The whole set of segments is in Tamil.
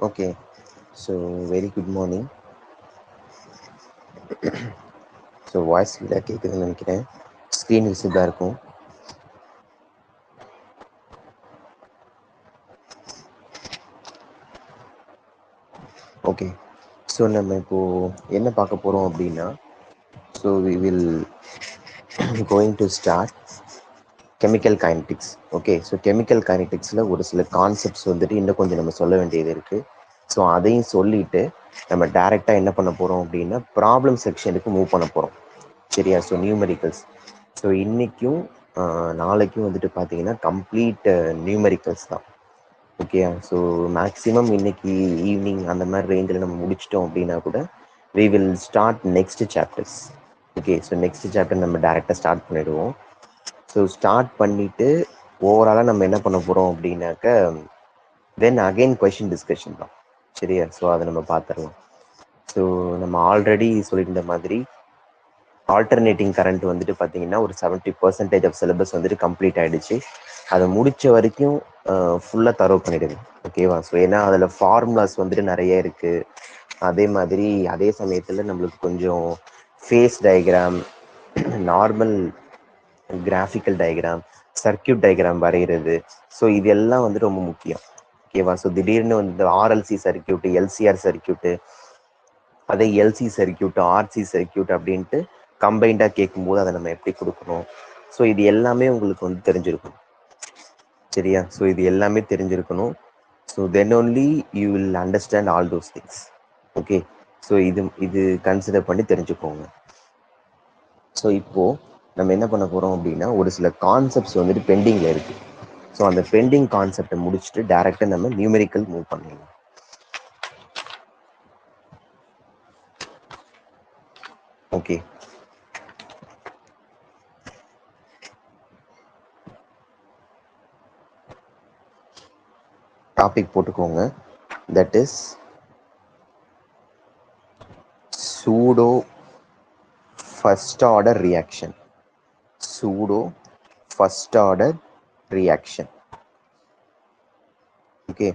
Okay, so very good morning. So voice கிளியராக கேட்குதுன்னு நினைக்கிறேன். ஸ்க்ரீன் விசிபிளாக இருக்கும். ஓகே, ஸோ நம்ம இப்போது என்ன பார்க்க போகிறோம் அப்படின்னா, so we will going to start chemical kinetics. Okay, so chemical கைனடிக்ஸில் ஒரு சில கான்செப்ட்ஸ் வந்துட்டு இன்னும் கொஞ்சம் நம்ம சொல்ல வேண்டியது இருக்குது. ஸோ அதையும் சொல்லிவிட்டு நம்ம டேரெக்டாக என்ன பண்ண போகிறோம் அப்படின்னா ப்ராப்ளம் செக்ஷனுக்கு மூவ் பண்ண போகிறோம். சரியா? So numericals. ஸோ இன்றைக்கும் நாளைக்கும் வந்துட்டு பார்த்தீங்கன்னா கம்ப்ளீட் நியூமெரிக்கல்ஸ் தான். ஓகேயா? ஸோ மேக்ஸிமம் இன்னைக்கு ஈவினிங் அந்த மாதிரி ரேஞ்சில் நம்ம முடிச்சிட்டோம் அப்படின்னா கூட we will start next chapters. Okay, so next chapter நம்ம டேரெக்டாக ஸ்டார்ட் பண்ணிடுவோம். ஸோ ஸ்டார்ட் பண்ணிவிட்டு ஓவராலாக நம்ம என்ன பண்ண போகிறோம் அப்படின்னாக்க தென் அகெயின் கொஷின் டிஸ்கஷன் தான். சரியா? ஸோ அதை நம்ம பார்த்துடலாம். ஸோ நம்ம ஆல்ரெடி சொல்லியிருந்த மாதிரி ஆல்டர்னேட்டிங் கரண்ட் வந்துட்டு பார்த்தீங்கன்னா ஒரு 70% ஆஃப் சிலபஸ் வந்துட்டு கம்ப்ளீட் ஆகிடுச்சு. அதை முடித்த வரைக்கும் ஃபுல்லாக தரவு பண்ணிடுது. ஓகேவா? ஸோ ஏன்னா அதில் ஃபார்முலாஸ் வந்துட்டு நிறைய இருக்குது. அதே மாதிரி அதே சமயத்தில் நம்மளுக்கு கொஞ்சம் phase diagram, normal graphical diagram, circuit diagram வரைகிறது, ஸோ இது எல்லாம் வந்து ரொம்ப முக்கியம். ஓகேவா? ஸோ திடீர்னு வந்து ஆர்எல்சி சர்க்கியூட்டு, எல்சிஆர் சர்க்கியூட்டு, அதே எல்சி சர்க்கியூட், ஆர்சி சர்க்கியூட் அப்படின்ட்டு கம்பைண்டாக கேட்கும்போது அதை நம்ம எப்படி கொடுக்கணும், ஸோ இது எல்லாமே உங்களுக்கு வந்து தெரிஞ்சிருக்கும். சரியா? ஸோ இது எல்லாமே தெரிஞ்சிருக்கணும். So then only you will understand all those things. Okay, so இது கன்சிடர் பண்ணி தெரிஞ்சுக்கோங்க. ஸோ இப்போது நம்ம என்ன பண்ண போகிறோம் அப்படின்னா ஒரு சில கான்செப்ட்ஸ் வந்துட்டு பெண்டிங்கில் இருக்குது. ஸோ அந்த பெண்டிங் கான்செப்டை முடிச்சுட்டு டேரெக்டாக நம்ம நியூமெரிக்கல் மூவ் பண்ணிடலாம். ஓகே, டாபிக் போட்டுக்கோங்க. That is pseudo first order reaction. Pseudo first order reaction. Okay,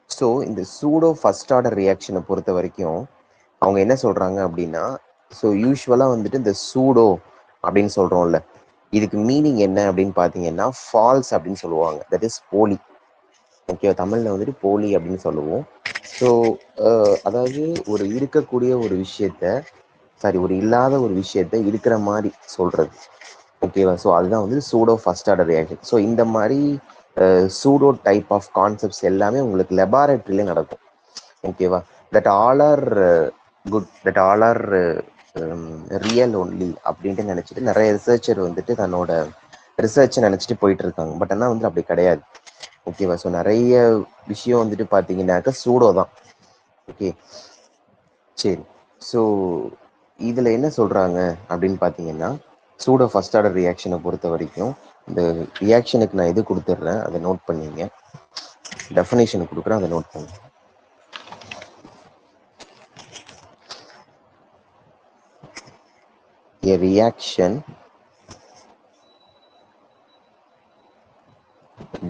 so இந்த சூடோ ஃபர்ஸ்ட் ஆர்டர் ரியாக்ஷனை பொறுத்த வரைக்கும் அவங்க என்ன சொல்கிறாங்க அப்படின்னா, ஸோ யூஸ்வலாக வந்துட்டு இந்த சூடோ அப்படின்னு சொல்கிறோம்ல, இதுக்கு மீனிங் என்ன அப்படின்னு பார்த்தீங்கன்னா ஃபால்ஸ் அப்படின்னு சொல்லுவாங்க. தட் இஸ் போலி. ஓகே, தமிழில் வந்துட்டு போலி அப்படின்னு சொல்லுவோம். ஸோ அதாவது ஒரு இருக்கக்கூடிய ஒரு விஷயத்த, சாரி, ஒரு இல்லாத ஒரு விஷயத்த இருக்கிற மாதிரி சொல்கிறது. ஓகேவா? ஸோ அதுதான் வந்து pseudo first order reaction. So இந்த மாதிரி சூடோ டைப் ஆஃப் கான்செப்ட்ஸ் எல்லாமே உங்களுக்கு லெபார்டரியில நடக்கும். ஓகேவா? That all are good, that all are real only அப்படின்ட்டு நினச்சிட்டு நிறைய ரிசர்ச்சர் வந்துட்டு தன்னோட ரிசர்ச்சை நினச்சிட்டு போயிட்டு இருக்காங்க. பட் ஆனால் வந்து அப்படி கிடையாது. ஓகேவா? ஸோ நிறைய விஷயம் வந்துட்டு பார்த்தீங்கன்னாக்கா சூடோ தான். ஓகே, சரி. ஸோ இதில் என்ன சொல்கிறாங்க அப்படின்னு பார்த்தீங்கன்னா, சூடோ ஃபர்ஸ்ட் ஆர்டர் ரியாக்ஷனை பொறுத்த வரைக்கும் இந்த ரியாக்ஷனுக்கு நான் எது கொடுத்துட்றேன், அதை நோட் பண்ணிங்க. டெஃபினேஷன் கொடுக்குறேன், அதை நோட் பண்ணுங்க. A reaction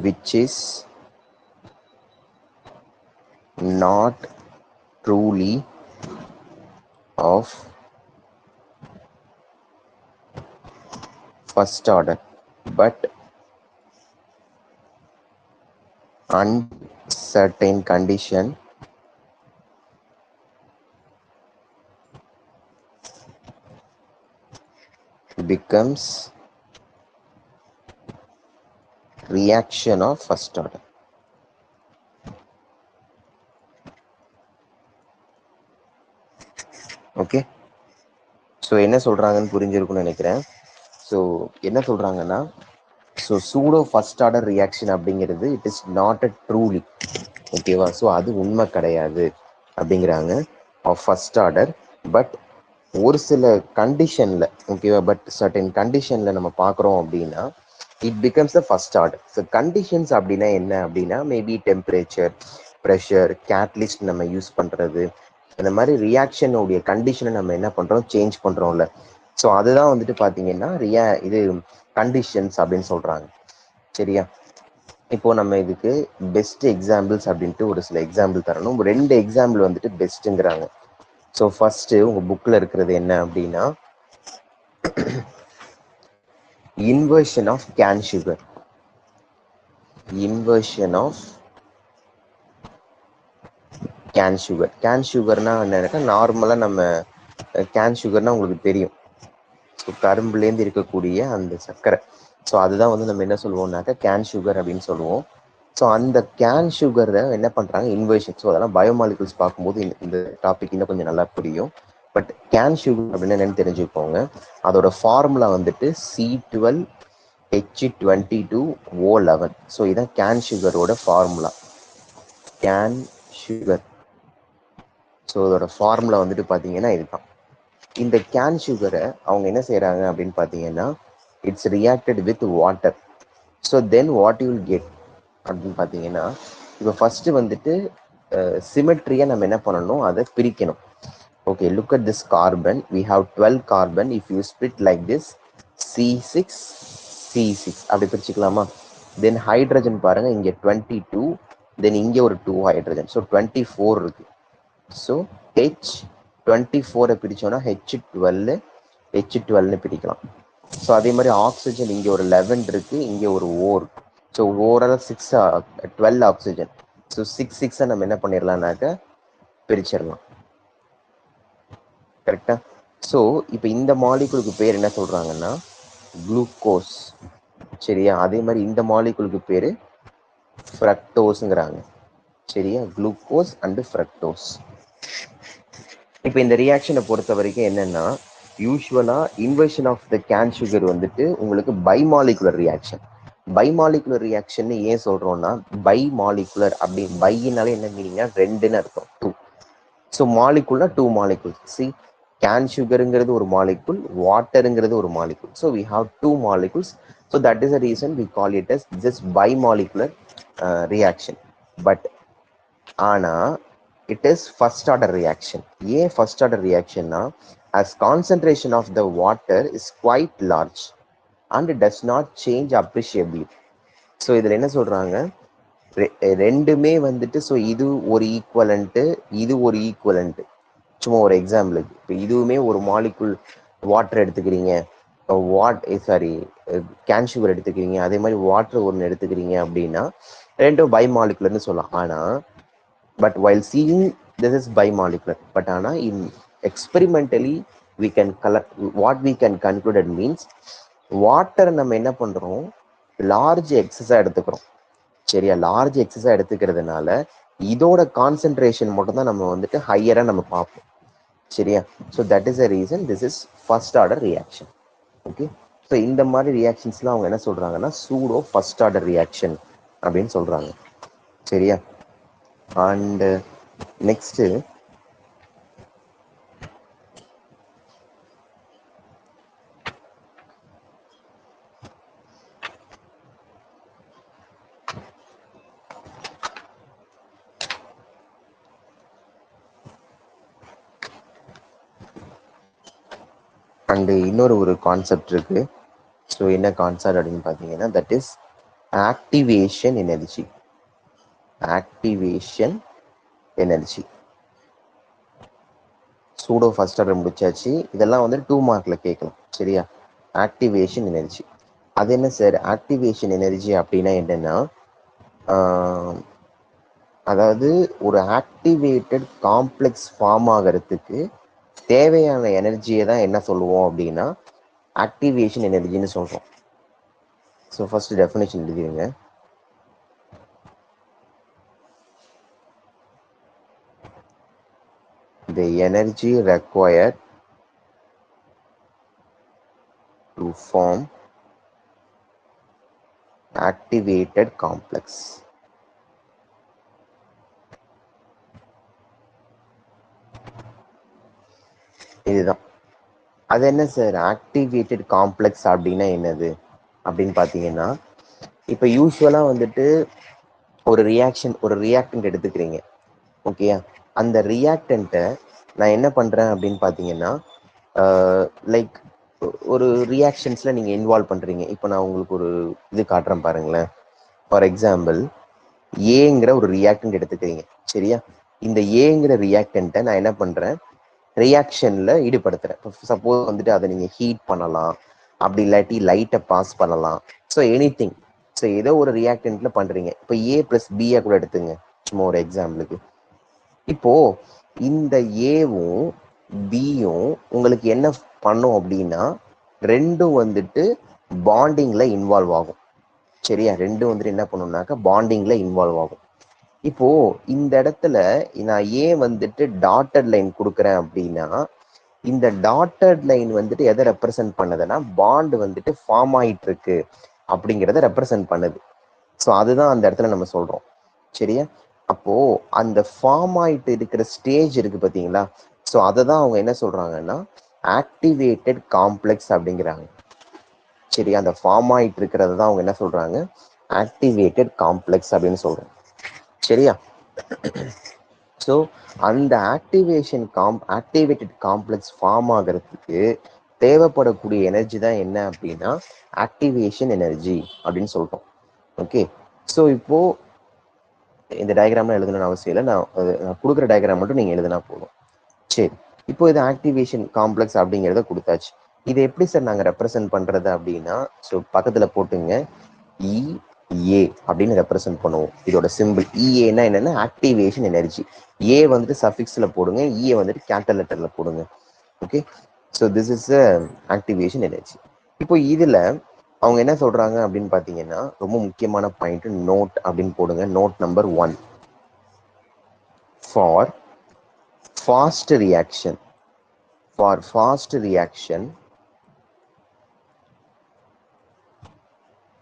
which is not truly of first order but uncertain condition becomes reaction of first order. Okay, so என்ன சொல்கிறாங்கன்னு புரிஞ்சிருக்குன்னு நினைக்கிறேன். ஸோ என்ன சொல்கிறாங்கன்னா, so pseudo first order reaction அப்படிங்கிறது it is not a truly. ஓகேவா? ஸோ அது உண்மை கிடையாது அப்படிங்கிறாங்க ஆஃப் ஃபர்ஸ்ட் ஆர்டர். பட் ஒரு சில கண்டிஷனில், ஓகேவா, பட் சர்டன் கண்டிஷனில் நம்ம பார்க்குறோம் அப்படின்னா it becomes the first order. So conditions அப்படின்னா என்ன அப்படின்னா, மேபி டெம்பரேச்சர், ப்ரெஷர், கேட்லிஸ்ட் நம்ம யூஸ் பண்ணுறது, இந்த மாதிரி ரியாக்ஷனுடைய கண்டிஷனை நம்ம என்ன பண்ணுறோம், சேஞ்ச் பண்ணுறோம்ல. ஸோ அதுதான் வந்துட்டு பார்த்தீங்கன்னா இது கண்டிஷன்ஸ் அப்படின்னு சொல்கிறாங்க. சரியா? இப்போது நம்ம இதுக்கு பெஸ்ட் எக்ஸாம்பிள்ஸ் அப்படின்ட்டு ஒரு சில எக்ஸாம்பிள் தரணும். 2 எக்ஸாம்பிள் வந்துட்டு பெஸ்ட்டுங்கிறாங்க. ஸோ ஃபஸ்ட்டு உங்கள் புக்கில் இருக்கிறது என்ன அப்படின்னா, inversion of cane sugar. Inversion of cane sugar. Cane சுகர்னா என்னன்னாக்கா, நார்மலாக நம்ம கேன் சுகர்னா உங்களுக்கு தெரியும், ஸோ கரும்புலேருந்து இருக்கக்கூடிய அந்த சர்க்கரை. ஸோ அதுதான் வந்து நம்ம என்ன சொல்லுவோம்னாக்கா கேன் சுகர் அப்படின்னு சொல்லுவோம். ஸோ அந்த கேன் சுகரை என்ன பண்ணுறாங்க, இன்வர்ஷன். ஸோ அதெல்லாம் பயோமாலிகுல்ஸ் பார்க்கும்போது இந்த டாபிக் இன்னும் கொஞ்சம் நல்லா புரியும். பட் கேன் சுகர் அப்படின்னு என்னன்னு தெரிஞ்சுக்கோங்க. அதோட ஃபார்முலா வந்துட்டு C12H22O11. ஸோ இதான் கேன் சுகரோட ஃபார்முலா, கேன் சுகர். ஸோ அதோட ஃபார்முலா வந்துட்டு பார்த்தீங்கன்னா இதுதான். இந்த கேன் சுகரை அவங்க என்ன செய்கிறாங்க அப்படின்னு பார்த்தீங்கன்னா, it's reacted with water. So then what you will get அப்படின்னு பார்த்தீங்கன்னா, இப்போ ஃபஸ்ட்டு வந்துட்டு சிமெட்ரியை நம்ம என்ன பண்ணணும், அதை பிரிக்கணும். Okay, look at this carbon. We have 12 carbon. If you split like this C6 C6 அப்படி பிரிச்சுக்கலாமா? தென் ஹைட்ரஜன் பாருங்க, இங்கே 22, தென் இங்கே ஒரு 2 ஹைட்ரஜன், ஸோ 24 இருக்கு. ஸோ H24 பிரிச்சோன்னா H12 பிரிக்கலாம். ஸோ அதே மாதிரி ஆக்சிஜன் இங்கே ஒரு 11 இருக்கு, இங்கே ஒரு ஓர். So overall 12 oxygen. ஸோ 6 நம்ம என்ன பண்ணிடலாம்னாக்க பிரிச்சிடலாம். கரெக்டா? ஸோ இப்போ இந்த மாலிகுலுக்கு பேர் என்ன சொல்றாங்கன்னா குளுக்கோஸ். சரியா? அதே மாதிரி இந்த மாலிகுலுக்கு பேரு ஃப்ரக்டோஸ்ங்கிறாங்க. சரியா? Glucose and fructose. இப்போ இந்த ரியாக்ஷனை பொறுத்த வரைக்கும் என்னன்னா, usually inversion of the cane sugar வந்துட்டு உங்களுக்கு பைமாலிகுலர் ரியாக்ஷன். பைமாலிகுலர் ரியாக்ஷன் ஏன் சொல்றோம்னா, பைமாலிகுலர் அப்படி பையினாலே என்ன மீனிங்னா ரெண்டுன்னு அர்த்தம், 2. ஸோ மாலிகுல்னா 2 மாலிகுல். சி, கேன் சுகருங்கிறது ஒரு மாலிகுல், வாட்டருங்கிறது ஒரு molecule. So we have 2 molecules. So that is the reason we call it as just bimolecular reaction. But ஆனால் it is first order reaction. ஏன் ஃபர்ஸ்ட் ஆர்டர் ரியாக்ஷன்னா, as concentration of the water is quite large and does not change appreciably. So இதில் என்ன சொல்கிறாங்க, ரெண்டுமே வந்துட்டு, ஸோ இது ஒரு ஈக்குவலண்ட்டு, இது ஒரு ஈக்குவலண்ட்டு. சும்மா ஒரு எக்ஸாம்பிளுக்கு, இப்போ இதுவுமே ஒரு மாலிகுல் வாட்டர் எடுத்துக்கிறீங்க, கேன் சுகர் எடுத்துக்கிறீங்க, அதே மாதிரி வாட்டர் ஒன்று எடுத்துக்கிறீங்க அப்படின்னா ரெண்டும் பை மாலிகுலர்னு சொல்லலாம். ஆனால் but while seeing this is bimolecular, but ஆனால் in experimentally we can collect what we can conclude means வாட்டரை நம்ம என்ன பண்ணுறோம், லார்ஜ் எக்ஸஸாக எடுத்துக்கிறோம். சரியா, லார்ஜ் எக்ஸஸாக எடுத்துக்கிறதுனால இதோட கான்சென்ட்ரேஷன் மட்டும் தான் நம்ம வந்துட்டு ஹையராக நம்ம பார்ப்போம். சரியா, so that is a reason this is first order reaction. Okay, so இந்த மாதிரி ரியாக்ஷன்ஸ்லாம் அவங்க என்ன சொல்கிறாங்கன்னா சூடோ ஃபர்ஸ்ட் ஆர்டர் ரியாக்ஷன் அப்படின்னு சொல்கிறாங்க. சரியா, அண்டு நெக்ஸ்ட்டு அண்டு இன்னொரு கான்செப்ட் இருக்குது. ஸோ என்ன கான்செப்ட் அப்படின்னு பார்த்தீங்கன்னா that is activation energy. Activation energy pseudo first order முடிச்சாச்சு. இதெல்லாம் வந்து 2 மார்க்கில் கேட்கலாம். சரியா, ஆக்டிவேஷன் எனர்ஜி அது என்ன சார்? ஆக்டிவேஷன் எனர்ஜி அப்படின்னா என்னென்னா, அதாவது ஒரு ஆக்டிவேட்டட் காம்ப்ளெக்ஸ் ஃபார்ம் ஆகிறதுக்கு தேவையான எனர்ஜியை தான் என்ன சொல்லுவோம் அப்படின்னா ஆக்டிவேஷன் எனர்ஜின்னு சொல்கிறோம். ஸோ ஃபர்ஸ்ட் டெஃபினேஷன் எழுதிடுங்க. The energy required to form activated complex. இதுதான். அது என்ன சார் ஆக்டிவேட்டட் காம்ப்ளெக்ஸ் அப்படின்னா என்னது அப்படின்னு பார்த்தீங்கன்னா, இப்போ யூஸ்வலாக வந்துட்டு ஒரு ரியாக்டன்ட் எடுத்துக்கிறீங்க. ஓகேயா, அந்த ரியாக்டண்ட்டை நான் என்ன பண்ணுறேன் அப்படின்னு பார்த்தீங்கன்னா, லைக் ஒரு ரியாக்ஷன்ஸில் நீங்கள் இன்வால்வ் பண்ணுறீங்க. இப்போ நான் உங்களுக்கு ஒரு இது காட்டுறேன் பாருங்களேன். ஃபார் எக்ஸாம்பிள், ஏங்கிற ஒரு ரியாக்டன்ட் எடுத்துக்கிறீங்க. சரியா, இந்த ஏங்கிற ரியாக்டண்ட்டை நான் என்ன பண்ணுறேன், ரியாக்ஷனில் ஈடுபடுத்துகிறேன். சப்போஸ் வந்துட்டு அதை நீங்கள் ஹீட் பண்ணலாம், அப்படி இல்லாட்டி லைட்டை பாஸ் பண்ணலாம். ஸோ எனிதிங், ஸோ ஏதோ ஒரு ரியாக்டன்ட்ல பண்ணுறீங்க. இப்போ ஏ ப்ளஸ் பியை கூட எடுத்துங்க சும்மா ஒரு எக்ஸாம்பிளுக்கு. இப்போ இந்த ஏவும் பியும் உங்களுக்கு என்ன பண்ணும் அப்படின்னா ரெண்டும் வந்துட்டு பாண்டிங்ல இன்வால்வ் ஆகும். சரியா, ரெண்டும் வந்துட்டு என்ன பண்ணும்னாக்கா பாண்டிங்ல இன்வால்வ் ஆகும். இப்போ இந்த இடத்துல நான் ஏன் வந்துட்டு டாட்டட் லைன் கொடுக்குறேன் அப்படின்னா, இந்த டாட்டட் லைன் வந்துட்டு எதை ரெப்ரசன்ட் பண்ணுதுன்னா பாண்ட் வந்துட்டு ஃபார்ம் ஆயிட்டு இருக்கு அப்படிங்கிறத ரெப்ரசன்ட் பண்ணுது. ஸோ அதுதான் அந்த இடத்துல நம்ம சொல்றோம். சரியா, அப்போ அந்த ஃபார்ம் ஆயிட்டு இருக்கிற ஸ்டேஜ் இருக்கு பார்த்தீங்களா, ஸோ அதை தான் அவங்க என்ன சொல்றாங்கன்னா ஆக்டிவேட்டட் காம்ப்ளெக்ஸ் அப்படிங்கிறாங்க. சரியா, அந்த ஃபார்ம் ஆயிட்டு இருக்கிறது தான் அவங்க என்ன சொல்றாங்க ஆக்டிவேட்டட் காம்ப்ளெக்ஸ் அப்படின்னு சொல்றோம். சரியா, ஸோ அந்த ஆக்டிவேட்டட் காம்ப்ளெக்ஸ் ஃபார்ம் ஆகிறதுக்கு தேவைப்படக்கூடிய எனர்ஜி தான் என்ன அப்படின்னா ஆக்டிவேஷன் எனர்ஜி அப்படின்னு சொல்றோம். ஓகே, ஸோ இப்போ இந்த டயக்ராம்லாம் எழுதணும்னு அவசியம் இல்லை, நான் கொடுக்குற டயக்ராம் மட்டும் நீங்கள் எழுதினா போதும். சரி, இப்போ இது ஆக்டிவேஷன் காம்ப்ளெக்ஸ் அப்படிங்கிறத கொடுத்தாச்சு. இதை எப்படி சார் நாங்கள் ரெப்ரசென்ட் பண்ணுறது அப்படின்னா, ஸோ பக்கத்தில் போட்டுங்க இஏ அப்படின்னு ரெப்ரசென்ட் பண்ணுவோம். இதோட சிம்பிள் இஏன்னா என்னென்னா ஆக்டிவேஷன் எனர்ஜி. ஏ வந்துட்டு சஃபிக்ஸில் போடுங்க, இஏ வந்துட்டு கேபிட்டல் லெட்டரில் போடுங்க. Okay, so this is activation energy. இப்போ இதில் அவங்க என்ன சொல்கிறாங்க அப்படின்னு பார்த்தீங்கன்னா ரொம்ப முக்கியமான பாயிண்ட் நோட் அப்படின்னு போடுங்க. Note number 1 for fast reaction. For fast reaction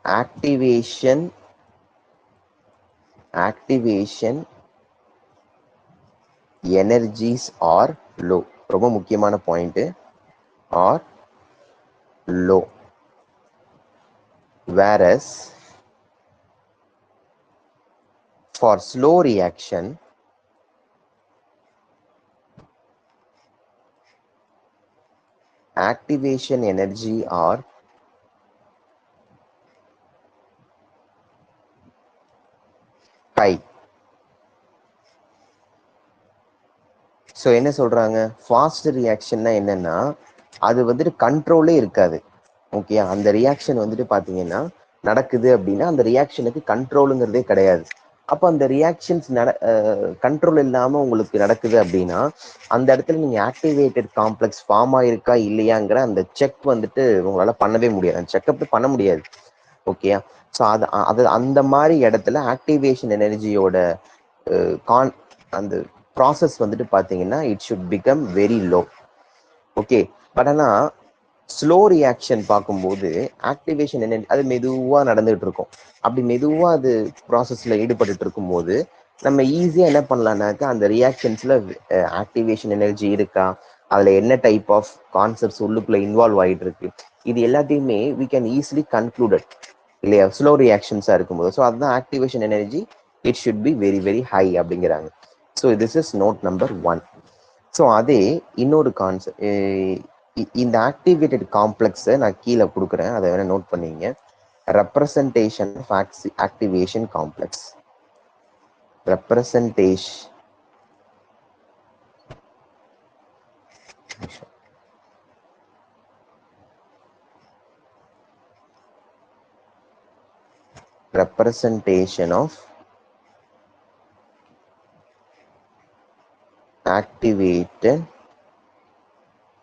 activation energies are low. ரொம்ப முக்கியமான point, are low, whereas for slow activation energy are high. So என்ன சொல்றாங்க, ஃபாஸ்ட் ரியாக்ஷன்னா என்னன்னா அது வந்துட்டு கண்ட்ரோலே இருக்காது. ஓகே, அந்த ரியாக்ஷன் வந்துட்டு பார்த்தீங்கன்னா நடக்குது அப்படின்னா அந்த ரியாக்ஷனுக்கு கண்ட்ரோலுங்கிறதே கிடையாது. அப்போ அந்த ரியாக்ஷன்ஸ் கண்ட்ரோல் இல்லாமல் உங்களுக்கு நடக்குது அப்படின்னா அந்த இடத்துல நீங்கள் ஆக்டிவேட்டட் காம்ப்ளெக்ஸ் ஃபார்ம் ஆயிருக்கா இல்லையாங்கிற அந்த செக் வந்துட்டு உங்களால் பண்ணவே முடியாது, அந்த செக்கப் பண்ண முடியாது. ஓகே, ஸோ அது அந்த மாதிரி இடத்துல ஆக்டிவேஷன் எனர்ஜியோட அந்த ப்ராசஸ் வந்துட்டு பார்த்தீங்கன்னா it should become very low. Okay, but ஆனால் ஸ்லோ ரியாக்ஷன் பார்க்கும்போது ஆக்டிவேஷன் எனர்ஜி அது மெதுவாக நடந்துகிட்டு இருக்கும். அப்படி மெதுவாக அது ப்ராசஸில் ஈடுபட்டு இருக்கும்போது நம்ம ஈஸியாக என்ன பண்ணலான்னாக்கா அந்த ரியாக்ஷன்ஸில் ஆக்டிவேஷன் எனர்ஜி இருக்கா, அதில் என்ன டைப் ஆஃப் கான்செப்ட்ஸ் உள்ளுக்குள்ளே இன்வால்வ் ஆகிட்டு இருக்கு, இது எல்லாத்தையுமே வி கேன் ஈஸிலி கன்க்ளூடட் இல்லையா, ஸ்லோ ரியாக்ஷன்ஸாக இருக்கும்போது. ஸோ அதுதான் activation energy it should be very very high அப்படிங்கிறாங்க. So this is note number 1. So அதே இன்னொரு கான்செப்ட், இந்த ஆக்டிவேட்டட் காம்ப்ளெக்ஸை நான் கீழே கொடுக்குறேன், அதை வேணால் நோட் பண்ணிங்க. Representation of activation complex. representation of activated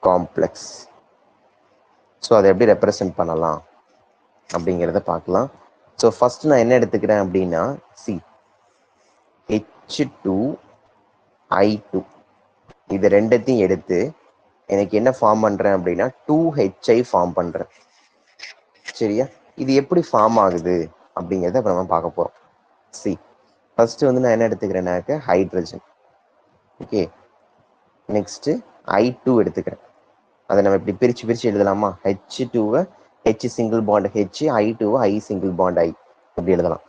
complex. So அதை எப்படி ரெப்ரசன்ட் பண்ணலாம் அப்படிங்கிறத பார்க்கலாம். ஸோ ஃபர்ஸ்ட் நான் என்ன எடுத்துக்கிறேன் அப்படின்னா சி H2I2 இது ரெண்டத்தையும் எடுத்து எனக்கு என்ன ஃபார்ம் பண்ணுறேன் அப்படின்னா 2HI ஃபார்ம் பண்ணுறேன். சரியா, இது எப்படி ஃபார்ம் ஆகுது அப்படிங்கிறத இப்போ நம்ம பார்க்க போகிறோம். சி ஃபர்ஸ்ட் வந்து நான் என்ன எடுத்துக்கிறேன்னாக்க ஹைட்ரஜன். ஓகே, நெக்ஸ்ட்டு I2 எடுத்துக்கிறேன். அதை நம்ம இப்படி பிரித்து எழுதலாமா, H2வை H single bond H, I2வை I single bond I அப்படி எழுதலாம்.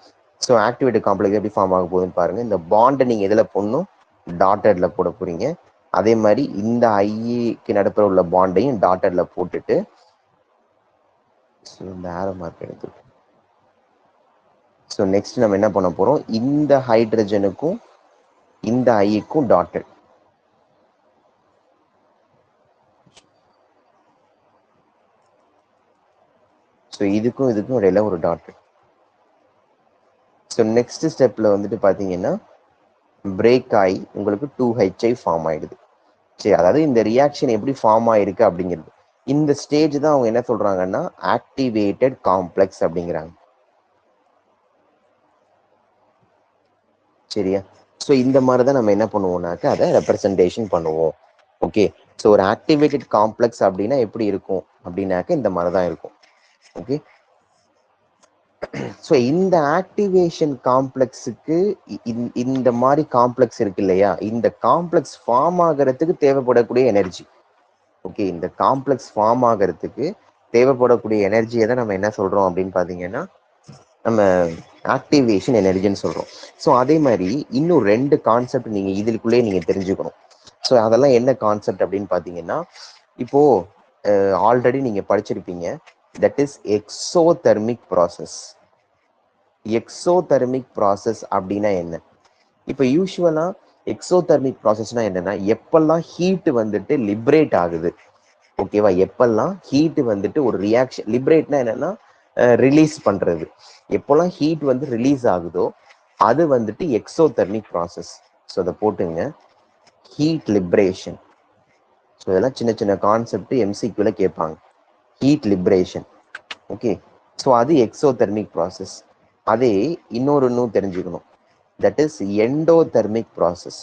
ஸோ ஆக்டிவேட்டட் காம்ப்ளெக்ஸ் எப்படி ஃபார்ம் ஆக போகுதுன்னு பாருங்கள். இந்த பாண்டை நீங்கள் எதில் போடணும், டாட்டடில் போட போகிறீங்க. அதே மாதிரி இந்த ஐக்கு நடுப்புற உள்ள பாண்டையும் டாட்டடில் போட்டுட்டு இந்த ஆரோ மார்க் எடுத்து. ஸோ நெக்ஸ்ட் நம்ம என்ன பண்ண போகிறோம், இந்த ஹைட்ரஜனுக்கும் இந்த ஐக்கும் டாட்டட். ஸோ இதுக்கும் இடையில ஒரு டாட்டட். ஸோ நெக்ஸ்ட் ஸ்டெப்பில் வந்துட்டு பார்த்தீங்கன்னா பிரேக் ஆகி உங்களுக்கு 2HI ஃபார்ம் ஆயிடுது. சரி, அதாவது இந்த ரியாக்ஷன் எப்படி ஃபார்ம் ஆயிருக்கு அப்படிங்கிறது, இந்த ஸ்டேஜ் தான் அவங்க என்ன சொல்றாங்கன்னா ஆக்டிவேட்டட் காம்ப்ளெக்ஸ் அப்படிங்கிறாங்க. சரியா, ஸோ இந்த மாதிரி தான் நம்ம என்ன பண்ணுவோம்னாக்க அதை ரெப்ரசன்டேஷன் பண்ணுவோம். ஓகே, ஸோ ஒரு ஆக்டிவேட்டட் காம்ப்ளெக்ஸ் அப்படின்னா எப்படி இருக்கும் அப்படின்னாக்க இந்த மாதிரி தான் இருக்கும். ஓகே, ஸோ இந்த ஆக்டிவேஷன் காம்ப்ளெக்ஸுக்கு இந்த மாதிரி காம்ப்ளெக்ஸ் இருக்கு இல்லையா, இந்த காம்ப்ளெக்ஸ் ஃபார்ம் ஆகிறதுக்கு தேவைப்படக்கூடிய எனர்ஜி. ஓகே, இந்த காம்ப்ளெக்ஸ் ஃபார்ம் ஆகிறதுக்கு தேவைப்படக்கூடிய எனர்ஜியை தான் நம்ம என்ன சொல்றோம் அப்படின்னு பார்த்தீங்கன்னா நம்ம ஆக்டிவேஷன் எனர்ஜின்னு சொல்றோம். ஸோ அதே மாதிரி இன்னும் 2 கான்செப்ட் நீங்க இதுக்குள்ளேயே நீங்க தெரிஞ்சுக்கணும். ஸோ அதெல்லாம் என்ன கான்செப்ட் அப்படின்னு பார்த்தீங்கன்னா, இப்போ ஆல்ரெடி நீங்க படிச்சிருப்பீங்க, that is exothermic process. Exothermic process அப்படின்னா என்ன, இப்போ யூஸ்வலா எக்ஸோதெர்மிக் ப்ராசஸ்னா என்னன்னா எப்பெல்லாம் ஹீட் வந்துட்டு லிபரேட் ஆகுது, ஓகேவா, எப்பெல்லாம் ஹீட் வந்துட்டு ஒரு ரியாக்ஷன், லிபரேட்னா என்னன்னா ரிலீஸ் பண்றது, எப்போல்லாம் ஹீட் வந்து ரிலீஸ் ஆகுதோ அது வந்துட்டு எக்ஸோதெர்மிக் ப்ராசஸ். ஸோ அதை போட்டுங்க, ஹீட் லிபரேஷன். ஸோ இதெல்லாம் சின்ன சின்ன கான்செப்ட் MCQல கேட்பாங்க. ஹீட் லிபரேஷன், ஓகே, ஸோ அது எக்ஸோதெர்மிக் ப்ராசஸ். அதே இன்னொன்று தெரிஞ்சுக்கணும், that is endothermic process.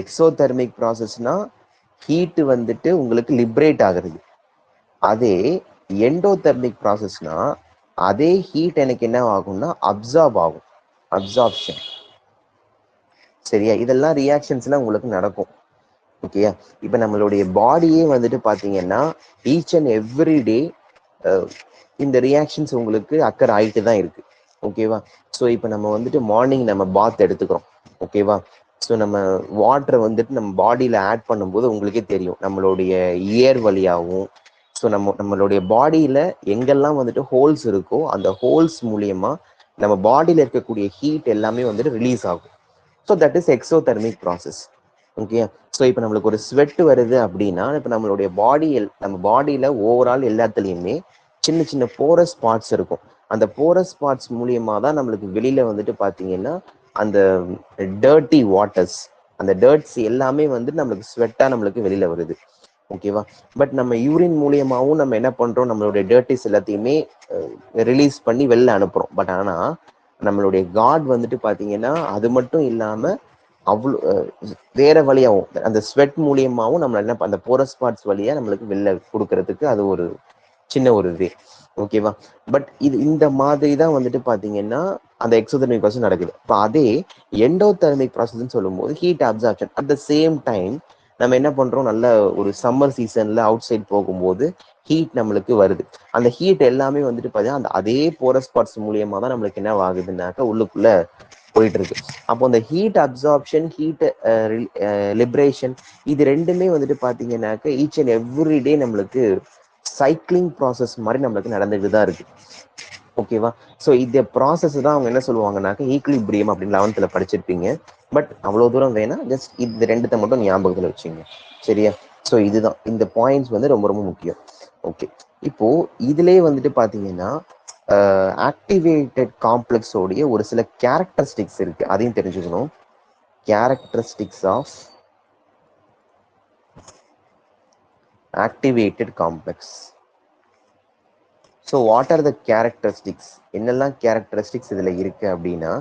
Exothermic ப்ராசஸ்னா ஹீட் வந்துட்டு உங்களுக்கு லிபரேட் ஆகுறது. அதே எண்டோதெர்மிக் ப்ராசஸ்னா அதே ஹீட் எனக்கு என்ன ஆகும்னா அப்சார்ப் ஆகும், அப்சார்ப்ஷன். சரியா, இதெல்லாம் ரியாக்ஷன்ஸ்லாம் உங்களுக்கு நடக்கும். ஓகேயா, இப்போ நம்மளுடைய பாடியே வந்துட்டு பார்த்தீங்கன்னா ஈச் அண்ட் எவ்ரி டே இந்த ரியாக்ஷன்ஸ் உங்களுக்கு அக்கர் ஆகிட்டு தான் இருக்கு. ஓகேவா, ஸோ இப்போ நம்ம வந்துட்டு மார்னிங் நம்ம பாத் எடுத்துக்கிறோம். ஓகேவா, ஸோ நம்ம வாட்டரை வந்துட்டு நம்ம பாடியில் ஆட் பண்ணும்போது உங்களுக்கே தெரியும் நம்மளுடைய இயர் வழியாகவும், ஸோ நம்மளுடைய பாடியில் எங்கெல்லாம் வந்துட்டு ஹோல்ஸ் இருக்கோ அந்த ஹோல்ஸ் மூலியமா நம்ம பாடியில் இருக்கக்கூடிய ஹீட் எல்லாமே வந்துட்டு ரிலீஸ் ஆகும். So that is exothermic process. Okay, so இப்போ நம்மளுக்கு ஒரு ஸ்வெட் வருது அப்படின்னா இப்போ நம்மளுடைய நம்ம பாடியில் ஓவரால் எல்லாத்துலேயுமே சின்ன சின்ன போரஸ் ஸ்பாட்ஸ் இருக்கும். அந்த போரஸ் ஸ்பாட்ஸ் மூலியமாக தான் நம்மளுக்கு வெளியில் வந்துட்டு பார்த்தீங்கன்னா அந்த டர்ட்டி வாட்டர்ஸ், அந்த டர்ட்ஸ் எல்லாமே வந்து நம்மளுக்கு ஸ்வெட்டாக நம்மளுக்கு வெளியில் வருது. ஓகேவா? பட் நம்ம யூரின் மூலியமாகவும் நம்ம என்ன பண்ணுறோம், நம்மளுடைய டர்ட்டிஸ் எல்லாத்தையுமே ரிலீஸ் பண்ணி வெளில அனுப்புகிறோம். பட் ஆனால் நம்மளுடைய காட் வந்துட்டு பார்த்தீங்கன்னா அது மட்டும் இல்லாமல் அவ்வளோ வேற வழியாகவும் அந்த ஸ்வெட் மூலியமாகவும் நம்ம என்ன அந்த போரஸ் ஸ்பாட்ஸ் வழியாக நம்மளுக்கு வெளில கொடுக்கறதுக்கு அது ஒரு சின்ன ஒரு வே. ஓகேவா? பட் இந்த மாதிரி தான் வந்துட்டு பார்த்தீங்கன்னா அந்த எக்ஸோதெர்மிக் ப்ராசஸ் நடக்குது. இப்போ அதே எண்டோதெர்மிக் ப்ராசஸ்ன்னு சொல்லும்போது heat absorption at the same time நம்ம என்ன பண்றோம், நல்ல ஒரு சம்மர் சீசன்ல அவுட் சைட் போகும்போது ஹீட் நம்மளுக்கு வருது. அந்த ஹீட் எல்லாமே வந்துட்டு பார்த்தீங்கன்னா அந்த அதே போரஸ் ஸ்பாட்ஸ் மூலியமா தான் நம்மளுக்கு என்ன ஆகுதுன்னாக்க உள்ளுக்குள்ள போயிட்டு இருக்கு. அப்போ அந்த ஹீட் அப்சார்ப்ஷன், ஹீட் லிபரேஷன் இது ரெண்டுமே வந்துட்டு பார்த்தீங்கன்னாக்க ஈச் அண்ட் எவ்ரி டே நம்மளுக்கு சைக்கிளிங் ப்ராசஸ் மாதிரி நம்மளுக்கு நடந்துட்டு தான் இருக்கு. ஓகேவா? ஸோ இந்த ப்ராசஸ் தான் அவங்க என்ன சொல்லுவாங்கன்னாக்க ஈக்லிபிரியம் அப்படின்னு 11th படிச்சிருப்பீங்க. பட் அவ்வளோ தூரம் வேணா, ஜஸ்ட் இந்த ரெண்டுத்தை மட்டும் ஞாபகத்தில் வச்சுங்க. சரியா? ஸோ இதுதான் இந்த பாயிண்ட்ஸ் வந்து ரொம்ப ரொம்ப முக்கியம். ஓகே, இப்போ இதுலேயே வந்துட்டு பார்த்தீங்கன்னா ஆக்டிவேட்டட் காம்ப்ளெக்ஸோடைய ஒரு சில கேரக்டரிஸ்டிக்ஸ் இருக்கு, அதையும் தெரிஞ்சுக்கணும். Characteristics of activated complex. So what are the characteristics, என்னெல்லாம் கேரக்டரிஸ்டிக்ஸ் இதில் இருக்குது அப்படின்னா,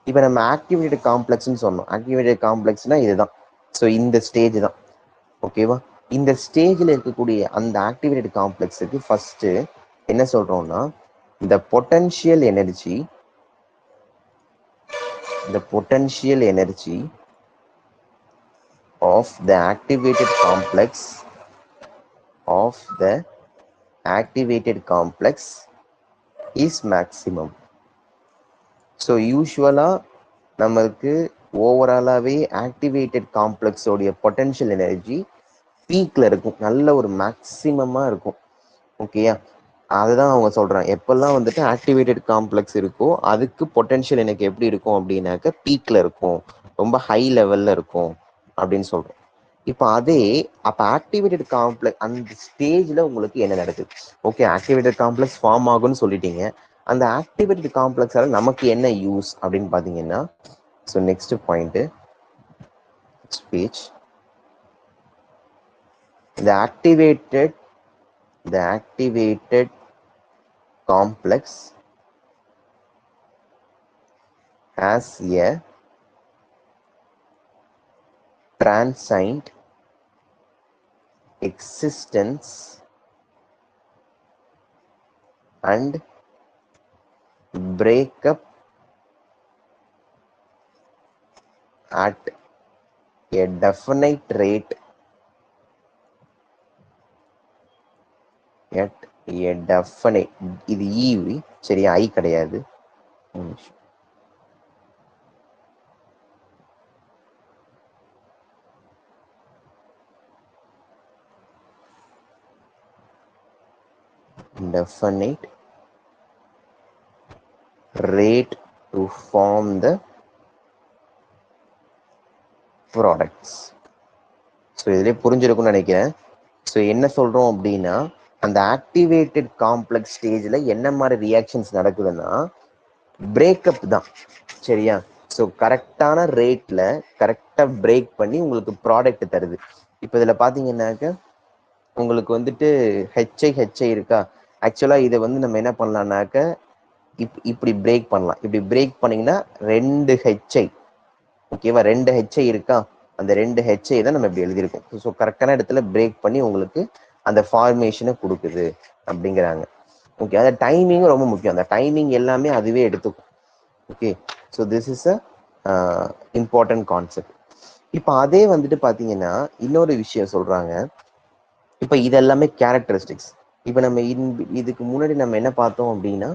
இப்போ நம்ம ஆக்டிவேட்டட் காம்ப்ளெக்ஸ்ன்னு சொன்னோம். ஆக்டிவேட்டட் காம்ப்ளெக்ஸ்னால் இதுதான். ஸோ இந்த ஸ்டேஜ் தான். ஓகேவா? இந்த ஸ்டேஜில் இருக்கக்கூடிய அந்த ஆக்டிவேட்டட் காம்ப்ளெக்ஸுக்கு ஃபஸ்ட்டு என்ன சொல்கிறோம்னா, இந்த potential energy of the activated complex is maximum. So யூஸ்வலாக நம்மளுக்கு ஓவராலாகவே ஆக்டிவேட்டட் காம்ப்ளெக்ஸோடைய பொட்டன்ஷியல் எனர்ஜி பீக்கில் இருக்கும், நல்ல ஒரு மேக்சிமமாக இருக்கும். ஓகேயா? அதுதான் அவங்க சொல்கிறாங்க, எப்பெல்லாம் வந்துட்டு ஆக்டிவேட்டட் காம்ப்ளெக்ஸ் இருக்கோ அதுக்கு பொட்டன்ஷியல் எனக்கு எப்படி இருக்கும் அப்படின்னாக்க பீக்கில் இருக்கும், ரொம்ப ஹை லெவலில் இருக்கும் அப்படின்னு சொல்கிறோம். இப்போ அதே அப்போ ஆக்டிவேட்டட் காம்ப்ளெக்ஸ் அந்த ஸ்டேஜில் உங்களுக்கு என்ன நடக்குது? ஓகே, ஆக்டிவேட்டட் காம்ப்ளெக்ஸ் ஃபார்ம் ஆகும்னு சொல்லிட்டீங்க. அந்த ஆக்டிவேட்டட் காம்ப்ளெக்ஸால் நமக்கு என்ன யூஸ் அப்படின்னு பார்த்தீங்கன்னா, so next point speech, the activated complex has a transient existence and breakup at a definite rate இது ஈவி, சரியா? ஐ கிடையாது. definite rate to form the products. So இதிலே புரிஞ்சிருக்கும்னு நினைக்கிறேன். ஸோ என்ன சொல்கிறோம் அப்படின்னா, அந்த ஆக்டிவேட்டட் காம்ப்ளெக்ஸ் ஸ்டேஜில் என்ன மாதிரி ரியாக்ஷன்ஸ் நடக்குதுன்னா பிரேக்கப் தான், சரியா? ஸோ கரெக்டான ரேட்டில் கரெக்டாக பிரேக் பண்ணி உங்களுக்கு ப்ராடக்ட் தருது. இப்போ இதில் பார்த்தீங்கன்னாக்க உங்களுக்கு வந்துட்டு ஹெச்ஐ இருக்கா, ஆக்சுவலாக இதை வந்து நம்ம என்ன பண்ணலான்னாக்க இப்படி பிரேக் பண்ணலாம். இப்படி பிரேக் பண்ணிங்கன்னா 2 ஹெச்ஐ, ஓகேவா? 2 ஹெச்ஐ இருக்கா, அந்த 2 ஹெச்ஐ தான் நம்ம இப்படி எழுதியிருக்கோம். ஸோ கரெக்டான இடத்துல பிரேக் பண்ணி உங்களுக்கு அந்த ஃபார்மேஷனை கொடுக்குது அப்படிங்கிறாங்க. ஓகே, அந்த டைமிங்கும் ரொம்ப முக்கியம், அந்த டைமிங் எல்லாமே அதுவே எடுத்துக்கும். Okay, so this is a important concept. இப்போ அதே வந்துட்டு பார்த்தீங்கன்னா இன்னொரு விஷயம் சொல்கிறாங்க. இப்போ இதெல்லாமே கேரக்டரிஸ்டிக்ஸ். இப்போ நம்ம இதுக்கு முன்னாடி நம்ம என்ன பார்த்தோம் அப்படின்னா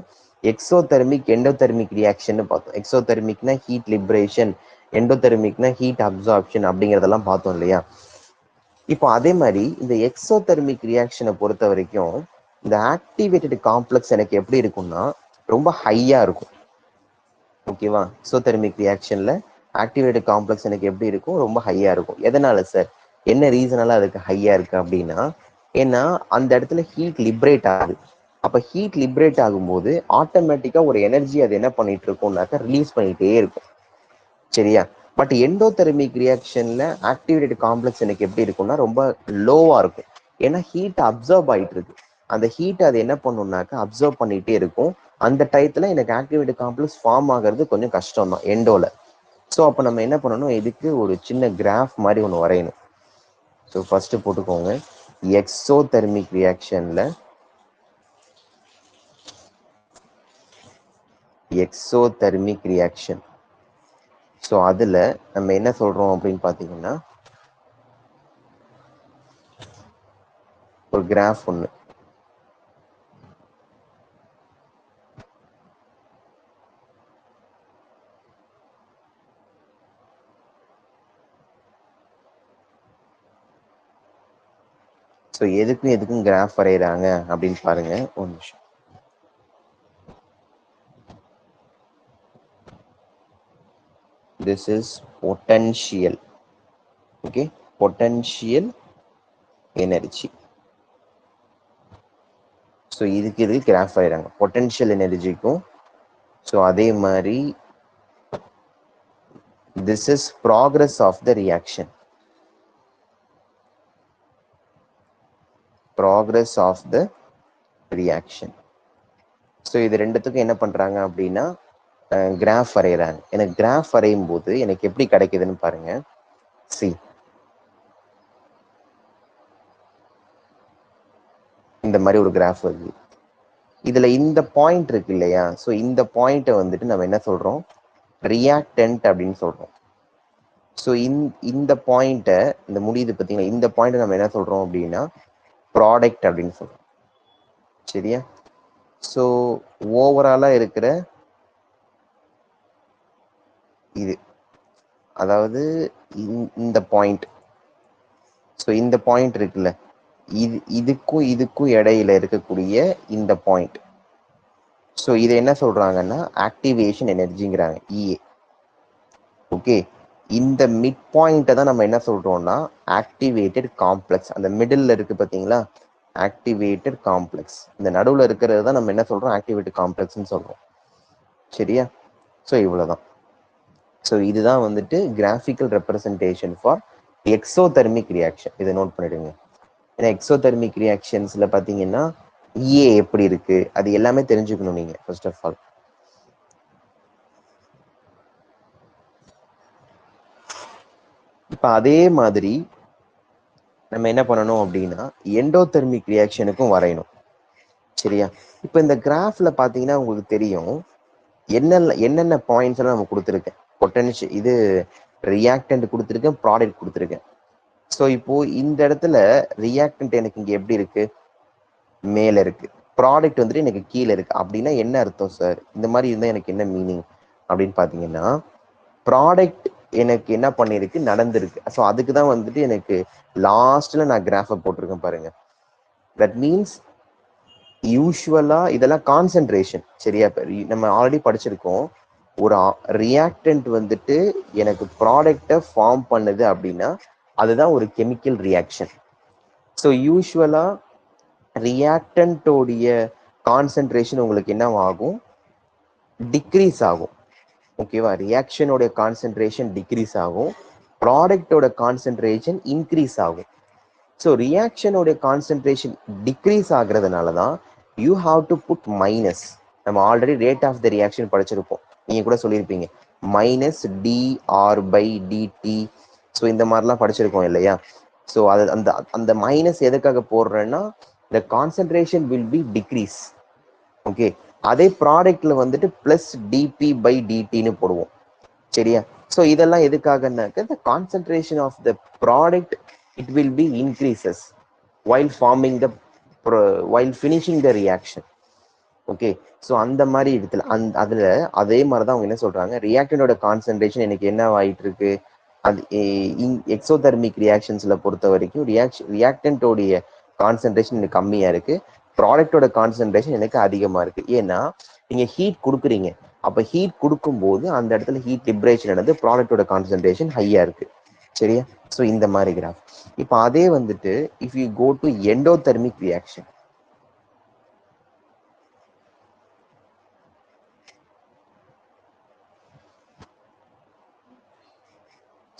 எக்ஸோதெர்மிக் எண்டோதெர்மிக் ரியாக்ஷன் பார்த்தோம். எக்ஸோதெர்மிக்னா ஹீட் லிபரேஷன், எண்டோதெர்மிக்னா ஹீட் அப்சார்ப்ஷன் அப்படிங்கிறதெல்லாம் பார்த்தோம் இல்லையா? இப்போ அதே மாதிரி இந்த எக்ஸோதெர்மிக் ரியாக்ஷனை பொறுத்த வரைக்கும் இந்த ஆக்டிவேட்டட் காம்ப்ளெக்ஸ் எனக்கு எப்படி இருக்கும்னா ரொம்ப ஹையா இருக்கும். ஓகேவா? எக்ஸோதெர்மிக் ரியாக்ஷன்ல ஆக்டிவேட்டட் காம்ப்ளெக்ஸ் எனக்கு எப்படி இருக்கும்? ரொம்ப ஹையா இருக்கும். எதனால சார்? என்ன ரீசனால அதுக்கு ஹையா இருக்கு அப்படின்னா, ஏன்னா அந்த இடத்துல ஹீட் லிபரேட் ஆகுது. அப்ப ஹீட் லிபரேட் ஆகும்போது ஆட்டோமேட்டிக்கா ஒரு எனர்ஜி அது என்ன பண்ணிட்டு இருக்கும்னாக்கா ரிலீஸ் பண்ணிட்டே இருக்கும். சரியா? பட் எண்டோதெர்மிக் ரியாக்ஷன்ல ஆக்டிவேட்டட் காம்ப்ளெக்ஸ் எனக்கு எப்படி இருக்கும்னா ரொம்ப லோவா இருக்கும். ஏன்னா ஹீட் அப்சர்வ் ஆயிட்டு இருக்கு. அந்த ஹீட் அது என்ன பண்ணும்னாக்கா அப்சர்வ் பண்ணிட்டே இருக்கும். அந்த டயத்துல எனக்கு ஆக்டிவேட்டட் காம்ப்ளெக்ஸ் ஃபார்ம் ஆகிறது கொஞ்சம் கஷ்டம் தான் எண்டோல. ஸோ அப்போ நம்ம என்ன பண்ணணும், இதுக்கு ஒரு சின்ன கிராஃப் மாதிரி ஒன்று வரையணும். ஸோ ஃபர்ஸ்ட் போட்டுக்கோங்க, எக்ஸோதெர்மிக் ரியாக்ஷன்ல எக்ஸோதெர்மிக் ரியாக்ஷன். ஸோ அதில் நம்ம என்ன சொல்கிறோம் அப்படின்னு பார்த்தீங்கன்னா, ஒரு கிராஃப் ஒன்று. ஸோ எதுக்கும் கிராஃப் வரைகிறாங்க அப்படின்னு பாருங்க. ஒரு நிமிஷம். This is potential. Okay, potential energy. So இதுக்கு கிராஃப் ஆயிடுறாங்க பொட்டன்ஷியல் எனர்ஜிக்கும். ஸோ அதே மாதிரி this is progress of the reaction. Progress of the reaction. So இது ரெண்டுத்துக்கும் என்ன பண்றாங்க அப்படின்னா கிராஃப் வரைகிறாங்க. எனக்கு கிராஃப் வரையும் போது எனக்கு எப்படி கிடைக்குதுன்னு பாருங்க. சி, இந்த மாதிரி ஒரு கிராஃப் வருது. இதுல இந்த பாயிண்ட் இருக்கு இல்லையா? ஸோ இந்த பாயிண்ட்டை வந்துட்டு நம்ம என்ன சொல்றோம், ரியாக்டன்ட் அப்படின்னு சொல்றோம். ஸோ இந்த பாயிண்ட்டை, இந்த முடியுது பார்த்தீங்களா, இந்த பாயிண்ட்டை நம்ம என்ன சொல்றோம் அப்படின்னா ப்ராடக்ட் அப்படின்னு சொல்றோம். சரியா? ஸோ ஓவராலா இருக்கிற இது, அதாவது இந்த பாயிண்ட், ஸோ இந்த பாயிண்ட் இருக்குல்ல, இதுக்கும் இடையில இருக்கக்கூடிய இந்த பாயிண்ட். ஸோ இதை என்ன சொல்றாங்கன்னா ஆக்டிவேஷன் எனர்ஜிங்கிறாங்க, இஏ. ஓகே, இந்த மிட் பாயிண்ட்டை தான் நம்ம என்ன சொல்றோம்னா ஆக்டிவேட்டட் காம்ப்ளெக்ஸ். அந்த மிடில் இருக்கு பார்த்தீங்களா, ஆக்டிவேட்டட் காம்ப்ளெக்ஸ். இந்த நடுவில் இருக்கிறது தான் நம்ம என்ன சொல்றோம், ஆக்டிவேட்டட் காம்ப்ளெக்ஸ்ன்னு சொல்றோம். சரியா? ஸோ இவ்வளோதான். ஸோ இதுதான் வந்துட்டு graphical representation for exothermic reaction. இதை நோட் பண்ணிடுங்க. ஏன்னா எக்ஸோதெர்மிக் ரியாக்ஷன்ஸ்ல பார்த்தீங்கன்னா இஏ எப்படி இருக்கு அது எல்லாமே தெரிஞ்சுக்கணும் நீங்க ஃபர்ஸ்ட் ஆஃப் ஆல். இப்போ அதே மாதிரி நம்ம என்ன பண்ணணும் அப்படின்னா எண்டோதெர்மிக் ரியாக்ஷனுக்கும் வரையணும். சரியா? இப்போ இந்த கிராஃப்ல பார்த்தீங்கன்னா உங்களுக்கு தெரியும் என்னென்ன பாயிண்ட்ஸ் எல்லாம் நம்ம கொடுத்துருக்கேன். பொட்டன்ஷியல், இது ரியாக்டன்ட் கொடுத்துருக்கேன், ப்ராடக்ட் கொடுத்துருக்கேன். ஸோ இப்போ இந்த இடத்துல ரியாக்டன்ட் எனக்கு இங்க எப்படி இருக்கு, மேல இருக்கு. ப்ராடக்ட் வந்துட்டு எனக்கு கீழே இருக்கு. அப்படின்னா என்ன அர்த்தம் சார், இந்த மாதிரி இருந்தா எனக்கு என்ன மீனிங் அப்படின்னு பாத்தீங்கன்னா, ப்ராடக்ட் எனக்கு என்ன பண்ணிருக்கு, நடந்திருக்கு. ஸோ அதுக்கு தான் வந்துட்டு எனக்கு லாஸ்ட்ல நான் கிராஃபை போட்டிருக்கேன் பாருங்க. தட் மீன்ஸ் யூஸ்வலா இதெல்லாம் கான்சென்ட்ரேஷன். சரியா? நம்ம ஆல்ரெடி படிச்சிருக்கோம், ஒரு ரியாக்டன்ட் வந்துட்டு எனக்கு ப்ராடக்டை ஃபார்ம் பண்ணுது அப்படின்னா அதுதான் ஒரு கெமிக்கல் ரியாக்ஷன். ஸோ யூஸ்வலா ரியாக்டன்டோடைய கான்சென்ட்ரேஷன் உங்களுக்கு என்ன ஆகும், டிக்ரீஸ் ஆகும். ஓகேவா? ரியாக்ஷனோட கான்சென்ட்ரேஷன் டிக்ரீஸ் ஆகும், ப்ராடக்டோட கான்சென்ட்ரேஷன் இன்க்ரீஸ் ஆகும். ஸோ ரியாக்ஷனோட கான்சென்ட்ரேஷன் டிக்ரீஸ் ஆகுறதுனால தான் you have to put minus. நம்ம already rate of the reaction படிச்சிருப்போம், நீங்க கூட சொல்லியிருப்பீங்க minus D R by D T. So இந்த மாதிரிலாம் படிச்சிருக்கோம் இல்லையா? ஸோ அது அந்த அந்த மைனஸ் எதுக்காக போடுறேன்னா the concentration will be decrease. Okay, அதே ப்ராடக்ட்ல வந்துட்டு பிளஸ் டிபி பை டிடின்னு போடுவோம். சரியா? ஸோ இதெல்லாம் எதுக்காகனாக்க the concentration of the product it will be increases while forming the while finishing the reaction. Okay. So அந்த மாதிரி இடத்துல அதுல அதே மாதிரி தான் அவங்க என்ன சொல்றாங்க, ரியாக்டனோட கான்சென்ட்ரேஷன் எனக்கு என்ன ஆயிட்டு இருக்கு, அது எக்ஸோதெர்மிக் ரியாக்ஷன்ஸ்ல பொறுத்த வரைக்கும் ரியாக்டன்டோடைய கான்சென்ட்ரேஷன் எனக்கு கம்மியா இருக்கு, ப்ராடக்டோட கான்சென்ட்ரேஷன் எனக்கு அதிகமா இருக்கு. ஏன்னா நீங்க ஹீட் கொடுக்குறீங்க, அப்ப ஹீட் கொடுக்கும்போது அந்த இடத்துல ஹீட் லிபரேஷன் நடந்து ப்ராடக்டோட கான்சென்ட்ரேஷன் ஹையா இருக்கு. சரியா? ஸோ இந்த மாதிரி கிராஃப். இப்போ அதே வந்துட்டு if you go to endothermic reaction,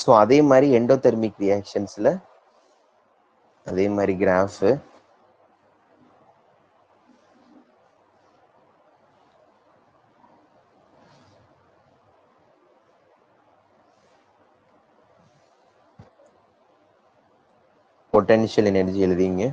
so அதே மாதிரி எண்டோதெர்மிக் ரியாக்ஷன்ஸ்ல அதே மாதிரி கிராஃப். பொட்டன்ஷியல் எனர்ஜி எழுதிங்க.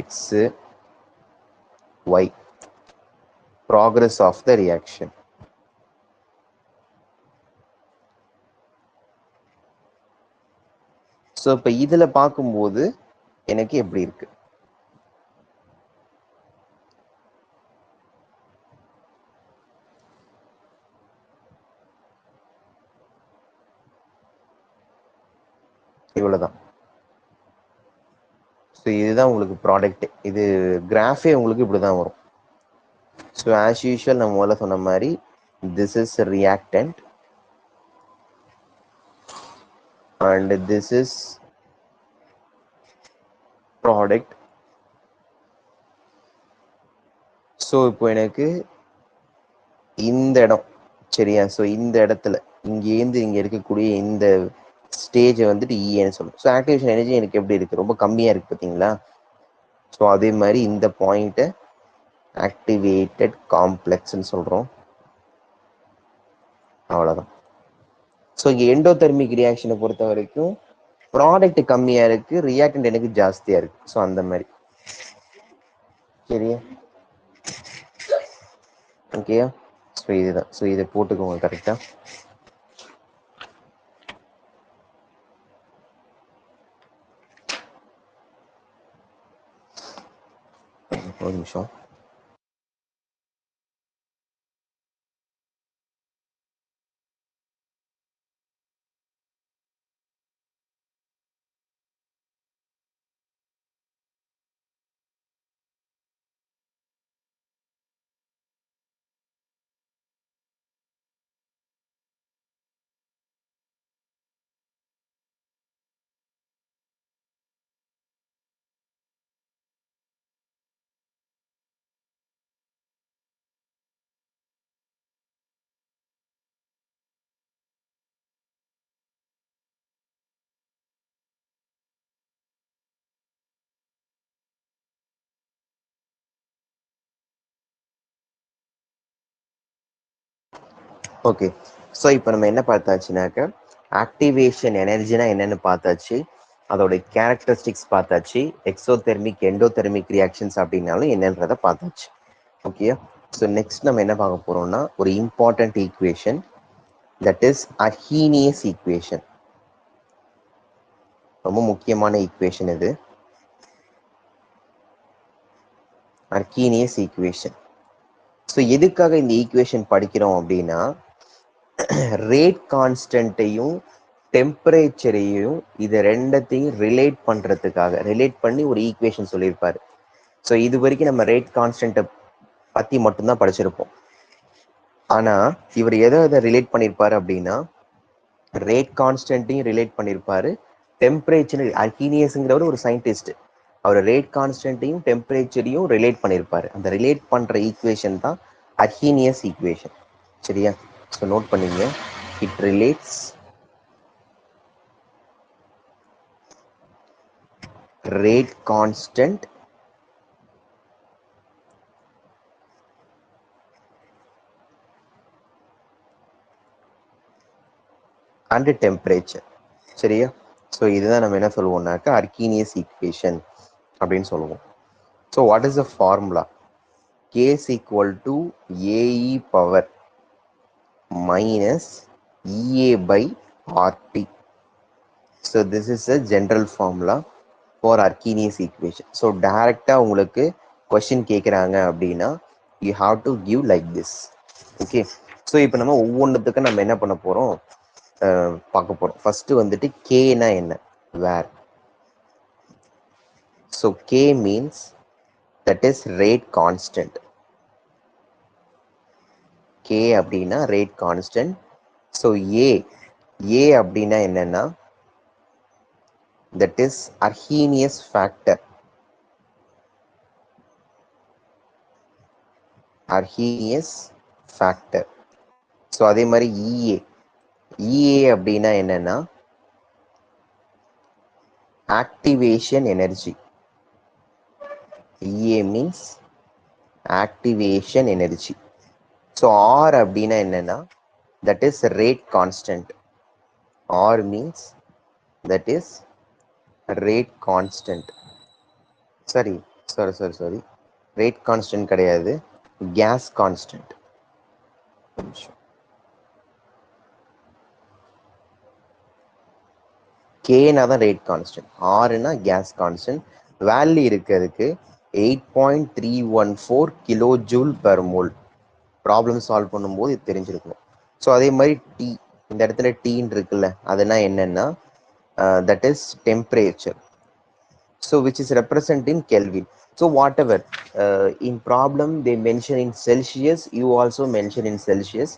X Y progress of the reaction. So இப்போ இதுல பார்க்கும்போது எனக்கு எப்படி இருக்கு, இவ்வளவுதான். ஸோ இதுதான் உங்களுக்கு ப்ராடக்ட். இது கிராஃபே உங்களுக்கு இப்படிதான் வரும். ஸோ ஆஸ் யூஷுவல் நம்ம முதல்ல சொன்ன மாதிரி this is reactant and this is product. So இப்போ எனக்கு இந்த இடம் சரியா, ஸோ இந்த இடத்துல இங்கேருந்து இங்க இருக்கக்கூடிய இந்த ஸ்டேஜை வந்துட்டு இஏன்னு சொல்லும். ஸோ ஆக்டிவேஷன் எனர்ஜி எனக்கு எப்படி இருக்கு, ரொம்ப கம்மியா இருக்கு பார்த்தீங்களா. ஸோ அதே மாதிரி இந்த பாயிண்ட்டை ஆக்டிவேட்டட் காம்ப்ளெக்ஸ்ன்னு சொல்றோம். அவ்வளவுதான். ஸோ இங்க எண்டோதெர்மிக் ரியாக்ஷனை பொறுத்த வரைக்கும் ப்ராடக்ட் கம்மியா இருக்கு, ரியாக்டன்ட் எனக்கு ஜாஸ்தியா இருக்கு. ஸோ அந்த மாதிரி. சரியா? ஓகேயா? ஸோ இதுதான். ஸோ இதை போட்டுக்கோங்க கரெக்டா. ஒரு நிமிஷம். ஓகே. ஸோ இப்போ நம்ம என்ன பார்த்தாச்சுனாக்க ஆக்டிவேஷன் எனர்ஜினா என்னன்னு பார்த்தாச்சு, அதோட கேரக்டரிஸ்டிக்ஸ் பார்த்தாச்சு, எக்ஸோதெர்மிக் எண்டோதெர்மிக் ரியாக்ஷன்ஸ் அப்படின்னாலும் என்னன்றதை பார்த்தாச்சு. ஓகே. ஸோ நெக்ஸ்ட் நம்ம என்ன பார்க்க போறோம்னா ஒரு important equation, that is Arrhenius equation. ரொம்ப முக்கியமான ஈக்குவேஷன் இது, அர்ஹீனியஸ் ஈக்குவேஷன். ஸோ எதுக்காக இந்த ஈக்குவேஷன் படிக்கிறோம் அப்படின்னா ரேட் கான்ஸ்டன்ட்டையும் டெம்பரேச்சரையும் இதை ரெண்டத்தையும் ரிலேட் பண்ணி ஒரு ஈக்குவேஷன் சொல்லியிருப்பாரு. ஸோ இது வரைக்கும் நம்ம ரேட் கான்ஸ்டன்ட்டை பத்தி மட்டும்தான் படிச்சிருப்போம். ஆனா இவர் எதை ரிலேட் பண்ணியிருப்பாரு அப்படின்னா ரேட் கான்ஸ்டன்ட்டையும் ரிலேட் பண்ணியிருப்பாரு, டெம்பரேச்சர். அர்ஹீனியஸ்ங்கிறவர் ஒரு சயின்டிஸ்ட், அவர் ரேட் கான்ஸ்டன்ட்டையும் டெம்பரேச்சரையும் ரிலேட் பண்ணியிருப்பாரு. அந்த ரிலேட் பண்ற ஈக்குவேஷன் தான் அர்ஹீனியஸ் ஈக்குவேஷன். சரியா? ஸோ நோட் பண்ணீங்க, it relates rate constant and temperature. சரியா? ஸோ இதுதான் நம்ம என்ன சொல்லுவோம்னாக்கா அர்ஹீனியஸ் ஈக்குவேஷன் அப்படின்னு சொல்லுவோம். So what is the formula? K is equal to AE power minus EA by RT. So this is a general formula for Arrhenius equation. So டைரக்டா உங்களுக்கு கொஸ்டின் கேட்குறாங்க அப்படின்னா you have to give like this. Okay, so இப்போ நம்ம ஒவ்வொன்றுத்துக்கும் நம்ம என்ன பண்ண போகிறோம் பார்க்க போகிறோம். ஃபர்ஸ்ட் வந்துட்டு கேனா என்ன, where. So K means that is rate constant. K அப்படின்னா ரேட் கான்ஸ்டன்ட். ஸோ ஏ அப்படின்னா என்னன்னா that is Arrhenius factor. Arrhenius factor. So அதே மாதிரி EA அப்படின்னா என்னன்னா activation energy. EA means activation energy. So R அப்படின்னா என்னன்னா that is rate constant. R means that is rate constant. sorry rate constant கிடையாது, gas constant. கேனா தான் ரேட் கான்ஸ்டன்ட், ஆர்னா கேஸ் கான்ஸ்டன்ட். வேல்யூ இருக்கிறதுக்கு 8.314 kilo joule per mole. Problem solve பண்ணும்போது இது தெரிஞ்சிருக்கணும். ஸோ அதே மாதிரி டி, இந்த இடத்துல டீன்னு இருக்குல்ல, அதுனா என்னன்னா that is temperature, so which is represented in Kelvin. So whatever in problem they mention in Celsius, you also mention in Celsius.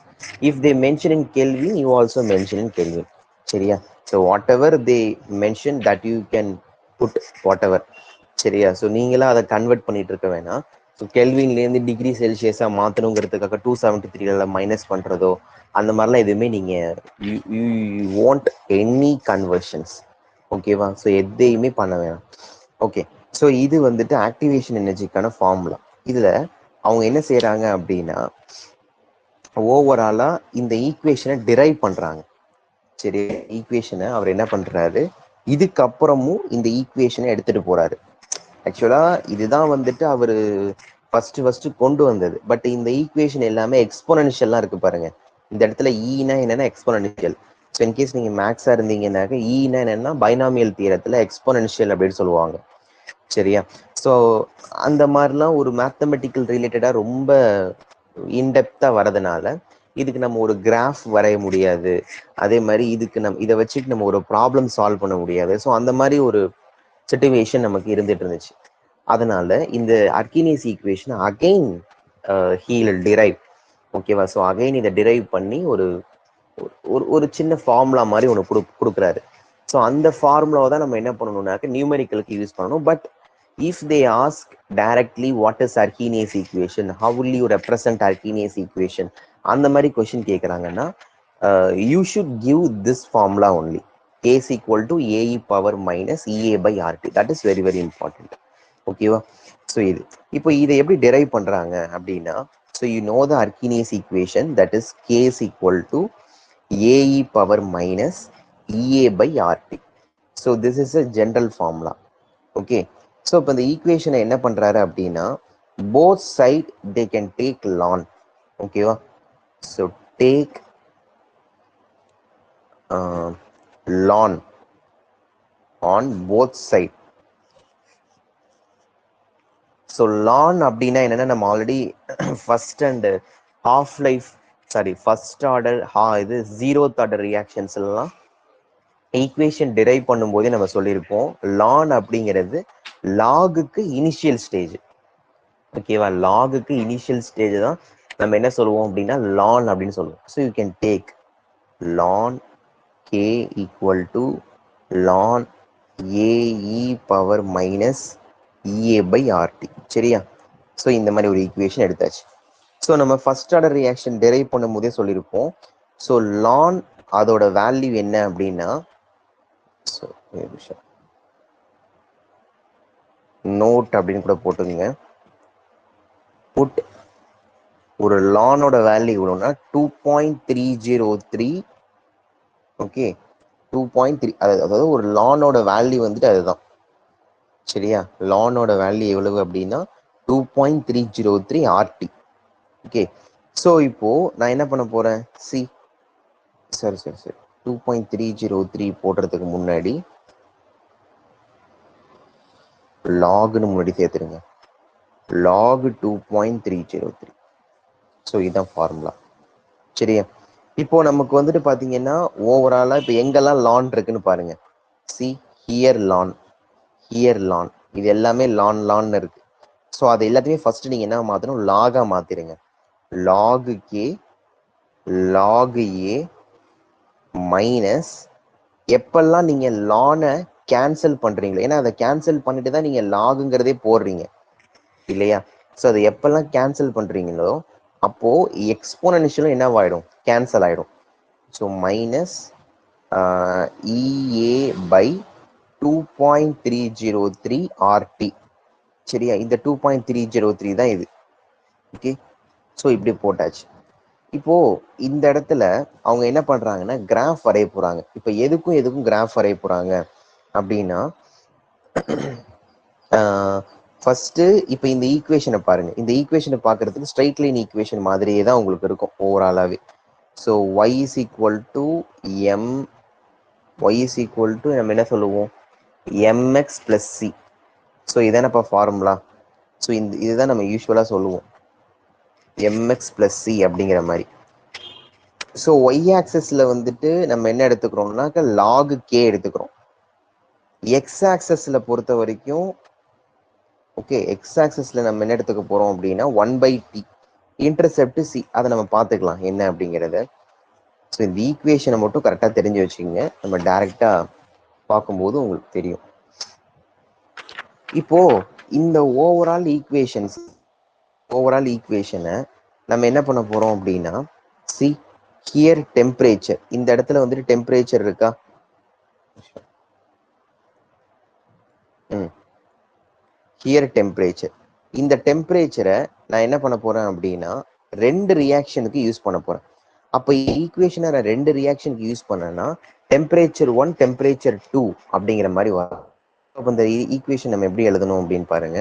If they mention in Kelvin, you also mention in Kelvin. சரியா? So whatever they mention that you can put whatever. சரியா? ஸோ நீங்களா அதை கன்வெர்ட் பண்ணிட்டு இருக்க வேணாம். ஸோ கெல்வின்லேருந்து டிகிரி செல்சியஸாக மாற்றணுங்கிறதுக்காக 273 மைனஸ் பண்ணுறதோ அந்த மாதிரிலாம் எதுவுமே நீங்கள் யூ வாண்ட் எனி கன்வர்ஷன்ஸ். ஓகேவா? ஸோ எதையுமே பண்ண வேணாம். ஓகே, ஸோ இது வந்துட்டு ஆக்டிவேஷன் எனர்ஜிக்கான ஃபார்முலா. இதில் அவங்க என்ன செய்கிறாங்க அப்படின்னா ஓவராலாக இந்த ஈக்குவேஷனை டிரைவ் பண்ணுறாங்க. சரி, ஈக்குவேஷனை அவர் என்ன பண்ணுறாரு, இதுக்கப்புறமும் இந்த ஈக்குவேஷனை எடுத்துகிட்டு போகிறாரு. ஆக்சுவலாக இதுதான் வந்துட்டு அவர் ஃபர்ஸ்ட் கொண்டு வந்தது. பட் இந்த ஈக்குவேஷன் எல்லாமே எக்ஸ்போனன்ஷியல்லாம் இருக்கு பாருங்க. இந்த இடத்துல ஈனா என்னன்னா எக்ஸ்போனன்ஷியல். ஸோ இன்கேஸ் நீங்கள் மேக்ஸாக இருந்தீங்கன்னாக்க ஈனா என்னன்னா பைனாமியல் தியரத்தில் எக்ஸ்போனன்ஷியல் அப்படின்னு சொல்லுவாங்க. சரியா? ஸோ அந்த மாதிரிலாம் ஒரு மேத்தமெட்டிக்கல் ரிலேட்டடாக ரொம்ப இன்டெப்த்தாக வரதுனால இதுக்கு நம்ம ஒரு கிராஃப் வரைய முடியாது. அதே மாதிரி இதுக்கு இதை வச்சுட்டு நம்ம ஒரு ப்ராப்ளம் சால்வ் பண்ண முடியாது. ஸோ அந்த மாதிரி ஒரு சிச்சுவேஷன் நமக்கு இருந்துட்டு இருந்துச்சு. அதனால இந்த Arrhenius equation again he'll derive. ஓகேவா? ஸோ அகைன் இதை டிரைவ் பண்ணி ஒரு ஒரு சின்ன ஃபார்முலா மாதிரி ஒன்று கொடுக்குறாரு. ஸோ அந்த ஃபார்முலாவை தான் நம்ம என்ன பண்ணணும்னாக்க நியூமெரிக்கலுக்கு யூஸ் பண்ணணும். But if they ask directly what is Arrhenius equation, how will you represent Arrhenius equation, அந்த மாதிரி கொஸ்டின் கேட்குறாங்கன்னா you should give this formula only. K is equal to AE power minus EA by RT. That is very very important. ஓகேவா? ஸோ இப்போ இதை எப்படி டெரைவ் பண்ணுறாங்க அப்படின்னா, so you know the Arrhenius equation, that is K is equal to AE power minus EA by RT. So this is a general formula. Okay, so இப்போ இந்த ஈக்குவேஷனை என்ன பண்ணுறாரு அப்படின்னா both side they can take ln. ஓகேவா? So take ln on both side. So ln அப்படின்னா என்னன்னா நம்ம already first and half life first order இது 0th ஆர்டர் ரியாக்ஷன்ஸ் எல்லாம் ஈக்குவேஷன் டிரைவ் பண்ணும்போதே நம்ம சொல்லியிருப்போம். ln அப்படிங்கிறது லாகுக்கு இனிஷியல் ஸ்டேஜ். ஓகேவா? லாகுக்கு இனிஷியல் ஸ்டேஜ் தான் நம்ம என்ன சொல்லுவோம் அப்படின்னா ln அப்படின்னு சொல்லுவோம். So you can take ln K equal to ln AE power minus EA by RT. சரியா? ஸோ இந்த மாதிரி ஒரு ஈக்குவேஷன் எடுத்தாச்சு. ஸோ நம்ம ஃபர்ஸ்ட் ஆர்டர் ரியாக்ஷன் டெரைவ் பண்ணும் போதே சொல்லியிருப்போம். ஸோ ln அதோட வேல்யூ என்ன அப்படின்னா, ஸோ நோட் அப்படின்னு கூட போட்டுங்க. புட் ஒரு lnோட வேல்யூ எவ்வளோன்னா 2.303. ஓகே, 2.3, அதாவது ஒரு lnோட வேல்யூ வந்துட்டு அதுதான். சரியா? lnோட வேல்யூ எவ்வளவு அப்படின்னா 2.303 RT. ஓகே, ஸோ இப்போ நான் என்ன பண்ண போறேன், சரி 2.303 போடுறதுக்கு முன்னாடி லாக்னு முன்னாடி சேர்த்துருங்க, லாக் 2.303. ஸோ இதுதான் ஃபார்முலா. சரியா, இப்போ நமக்கு வந்துட்டு பாத்தீங்கன்னா ஓவராலா இப்போ எங்கெல்லாம் லான் இருக்குன்னு பாருங்க. சி ஹியர் லான், ஹியர் லான், இது எல்லாமே லான் லான் இருக்கு. ஸோ அது எல்லாத்தையுமே ஃபர்ஸ்ட் நீங்க என்ன மாத்தணும், லாகா மாத்திருங்க. லாக் கே லாக் ஏ மைனஸ் எப்பெல்லாம் நீங்க லானை கேன்சல் பண்றீங்களோ, ஏன்னா அதை கேன்சல் பண்ணிட்டு தான் நீங்க லாகுங்கிறதே போடுறீங்க இல்லையா. ஸோ அதை எப்பெல்லாம் கேன்சல் பண்றீங்களோ அப்போ எக்ஸ்போனன்ஷியலும் என்னவாயிடும், கேன்சல் ஆயிடும். So minus E A by 2.303 RT. சரியா, இந்த 2.303 தான் இது. ஓகே, ஸோ இப்படி போட்டாச்சு. இப்போ இந்த இடத்துல அவங்க என்ன பண்றாங்கன்னா கிராஃப் வரைய போறாங்க. இப்போ எதுக்கும் கிராஃப் வரைய போறாங்க அப்படின்னா ஃபர்ஸ்ட் இப்போ இந்த ஈக்குவேஷனை பாருங்க. இந்த ஈக்குவேஷனை பார்க்கறதுக்கு ஸ்ட்ரைட் லைன் ஈக்குவேஷன் மாதிரியே தான் உங்களுக்கு இருக்கும் ஓவராலாவே. So Y is equal to M, Y is equal to நம்ம என்ன சொல்லுவோம், எம்எக்ஸ் பிளஸ் சி. ஸோ இதானப்பா ஃபார்முலா. ஸோ இதுதான் நம்ம யூஸ்வலாக சொல்லுவோம், எம்எக்ஸ் பிளஸ் சி அப்படிங்கிற மாதிரி. ஸோ ஒய் ஆக்சஸ்ல வந்துட்டு நம்ம என்ன எடுத்துக்கிறோம்னாக்க லாக் கே எடுத்துக்கிறோம். எக்ஸ் ஆக்சஸ்ல பொறுத்த வரைக்கும் ஓகே, எக்ஸ் ஆக்சஸ்ல நம்ம என்ன எடுத்துக்க போறோம் அப்படின்னா 1/t, இன்டர்செப்ட் சி, அதை நம்ம பார்த்துக்கலாம் என்ன அப்படிங்கிறத. ஸோ இந்த ஈக்குவேஷனை மட்டும் கரெக்டாக தெரிஞ்சு வச்சுக்கோங்க, நம்ம டைரக்டா பார்க்கும்போது உங்களுக்கு தெரியும். இப்போ இந்த ஓவரால் ஈக்குவேஷனை நம்ம என்ன பண்ண போறோம் அப்படின்னா, சி ஹியர் டெம்பரேச்சர், இந்த இடத்துல வந்துட்டு டெம்பரேச்சர் இருக்கா, ஹியர் டெம்பரேச்சர். இந்த டெம்பரேச்சரை நான் என்ன பண்ண போறேன் அப்படின்னா ரெண்டு ரியாக்ஷனுக்கு யூஸ் பண்ண போறேன். அப்போ ஈக்குவேஷனை நான் ரெண்டு ரியாக்ஷனுக்கு யூஸ் பண்ணேன்னா டெம்பரேச்சர் 1 டெம்பரேச்சர் 2 அப்படிங்கிற மாதிரி வரும். அப்போ இந்த ஈக்குவேஷன் நம்ம எப்படி எழுதணும் அப்படின்னு பாருங்க,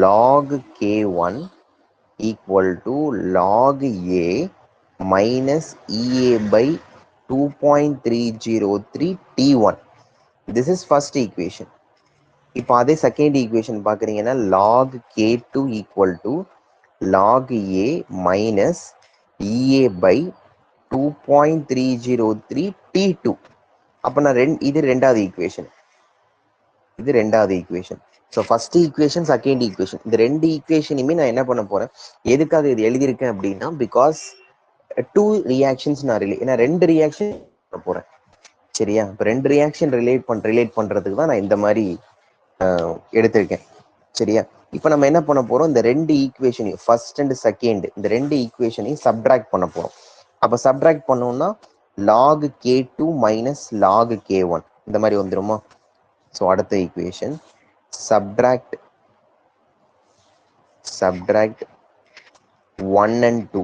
log k1 equal to log a minus ea by 2.303 t1. This is first equation. இப்போ அதே செகண்ட் ஈக்குவேஷன் பார்க்குறீங்கன்னா log k2 equal to log a minus ea by 2.303 t2. அப்போ நான் இது ரெண்டாவது ஈக்குவேஷன், இது ரெண்டாவது equation. So first equation second equation, இந்த ரெண்டு ஈக்குவேஷனையுமே நான் என்ன பண்ண போறேன், எதுக்காக இது எழுதியிருக்கேன் அப்படின்னா பிகாஸ் டூ ரியாக்ஷன்ஸ் நான் ஏன்னா ரெண்டு ரியாக்ஷன் பண்ண போறேன். சரியா, இப்போ ரெண்டு ரியாக்ஷன் ரிலேட் பண்றதுக்கு தான் நான் இந்த மாதிரி எடுத்திருக்கேன். சரியா, இப்போ நம்ம என்ன பண்ண போறோம், இந்த ரெண்டு ஈக்குவேஷனையும் ஃபர்ஸ்ட் அண்ட் செகண்ட் இந்த ரெண்டு ஈக்குவேஷனையும் சப்ட்ராக்ட் பண்ண போறோம். அப்போ சப்ட்ராக்ட் பண்ணோம்னா log k2 minus log k1 இந்த மாதிரி வந்துருமா. ஸோ அடுத்த ஈக்குவேஷன் சப்ட்ராக்ட் 1 and 2.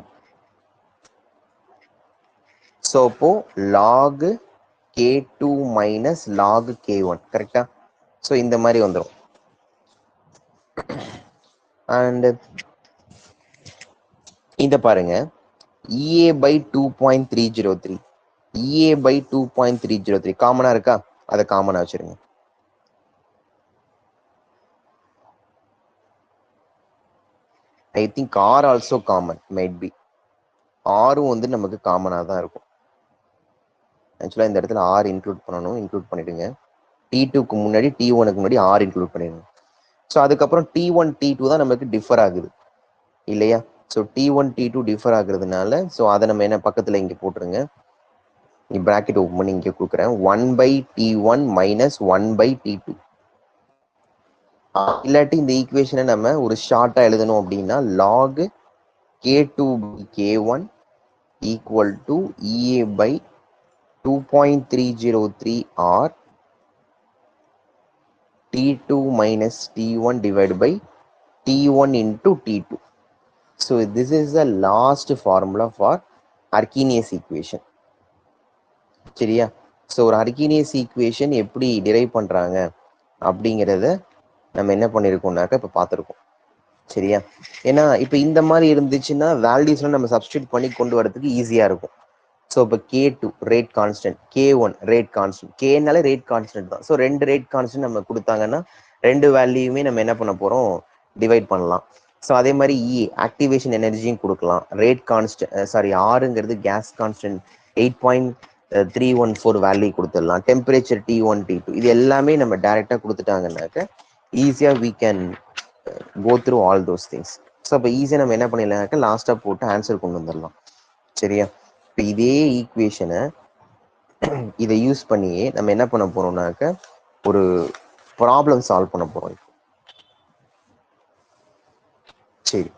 ஸோ இப்போ log k2 minus log k1 கரெக்டா. ஸோ இந்த மாதிரி வந்துடும். அண்ட் இந்த பாருங்க EA by 2.303, EA by 2.303 காமனா இருக்கா, அதை காமனா வச்சிருங்க. I think R also common, might be ஆரும் வந்து நமக்கு காமனாக தான் இருக்கும். ஆக்சுவலாக இந்த இடத்துல ஆர் இன்க்ளூட் பண்ணணும், இன்க்ளூட் பண்ணிடுங்க. T2க்கு முன்னாடி T1க்கு முன்னாடி ஆர் இன்க்ளூட் பண்ணிடுங்க. ஸோ அதுக்கப்புறம் T1 T2 தான் நமக்கு டிஃபர் ஆகுது இல்லையா. So T1 T2 differ ஆகுறதுனால so அதை நம்ம என்ன பக்கத்தில் இங்கே போட்டுருங்க, பிராக்கெட் ஓப்பன் பண்ணி இங்கே கொடுக்குறேன் 1/T1 மைனஸ் 1/T2. இல்லாட்டி இந்த ஈக்குவேஷனை நம்ம ஒரு ஷார்ட்டா எழுதணும் அப்படின்னா log k2 k1 equal to EA by 2.303 or T2 minus T1 divided by T1 into T2. So this is the last formula for Arrhenius equation. சரியா, ஸோ ஒரு Arrhenius equation எப்படி டிரைவ் பண்றாங்க அப்படிங்கிறத நம்ம என்ன பண்ணியிருக்கோம்னாக்க இப்போ பார்த்துருக்கோம். சரியா? ஏன்னா இப்போ இந்த மாதிரி இருந்துச்சுன்னா வேல்யூஸ்லாம் நம்ம சப்ஸ்டியூட் பண்ணி கொண்டு வரதுக்கு ஈஸியாக இருக்கும். ஸோ இப்போ K2 rate constant, K1 rate constant, Kனாலே ரேட் கான்ஸ்டன்ட் தான். ஸோ ரெண்டு ரேட் கான்ஸ்டன்ட் நம்ம கொடுத்தாங்கன்னா ரெண்டு வேல்யூமே நம்ம என்ன பண்ண போகிறோம், டிவைட் பண்ணலாம். ஸோ அதே மாதிரி ஆக்டிவேஷன் எனர்ஜியும் கொடுக்கலாம். ரேட் கான்ஸ்டன்ட் ஆறுங்கிறது கேஸ் கான்ஸ்டன்ட் 8.314 வேல்யூ கொடுத்துடலாம். டெம்பரேச்சர் T1 T2 இது எல்லாமே நம்ம டைரெக்டாக கொடுத்துட்டாங்கன்னாக்க ஈஸியாக we can go through all those things. So அப்போ ஈஸியாக நம்ம என்ன பண்ணிடலாம்னாக்க லாஸ்ட்டாக போட்டு ஆன்சர் கொண்டு வந்துடலாம். சரியா? இப்போ இதே ஈக்குவேஷனை இதை யூஸ் பண்ணியே நம்ம என்ன பண்ண போறோம்னாக்க ஒரு ப்ராப்ளம் சால்வ் பண்ண போறோம். சரி,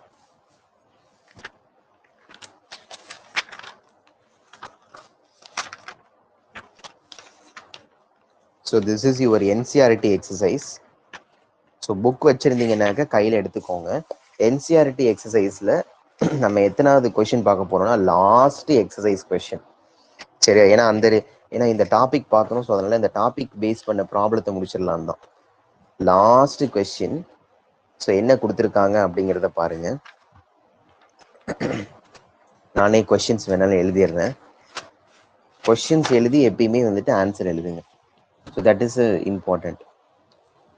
so this is your NCERT exercise. So book வச்சிருந்தீங்கன்னாக்க கையில் எடுத்துக்கோங்க. என்சிஆர்டி எக்ஸசைஸ்ல நம்ம எத்தனாவது கொஸ்டின் பார்க்க போறோம்னா லாஸ்ட் எக்ஸசைஸ் கொஸ்டின். சரியா? ஏன்னா இந்த டாபிக் பார்க்கணும். ஸோ அதனால இந்த டாபிக் பேஸ் பண்ண ப்ராப்ளத்தை முடிச்சிடலாம் தான். Last question. ஸோ என்ன கொடுத்துருக்காங்க அப்படிங்கிறத பாருங்க. நானே கொஸ்டின்ஸ் வேணாலும் எழுதிடுறேன். கொஸ்டின்ஸ் எழுதி எப்பயுமே வந்துட்டு ஆன்சர் எழுதுங்க. So that is important.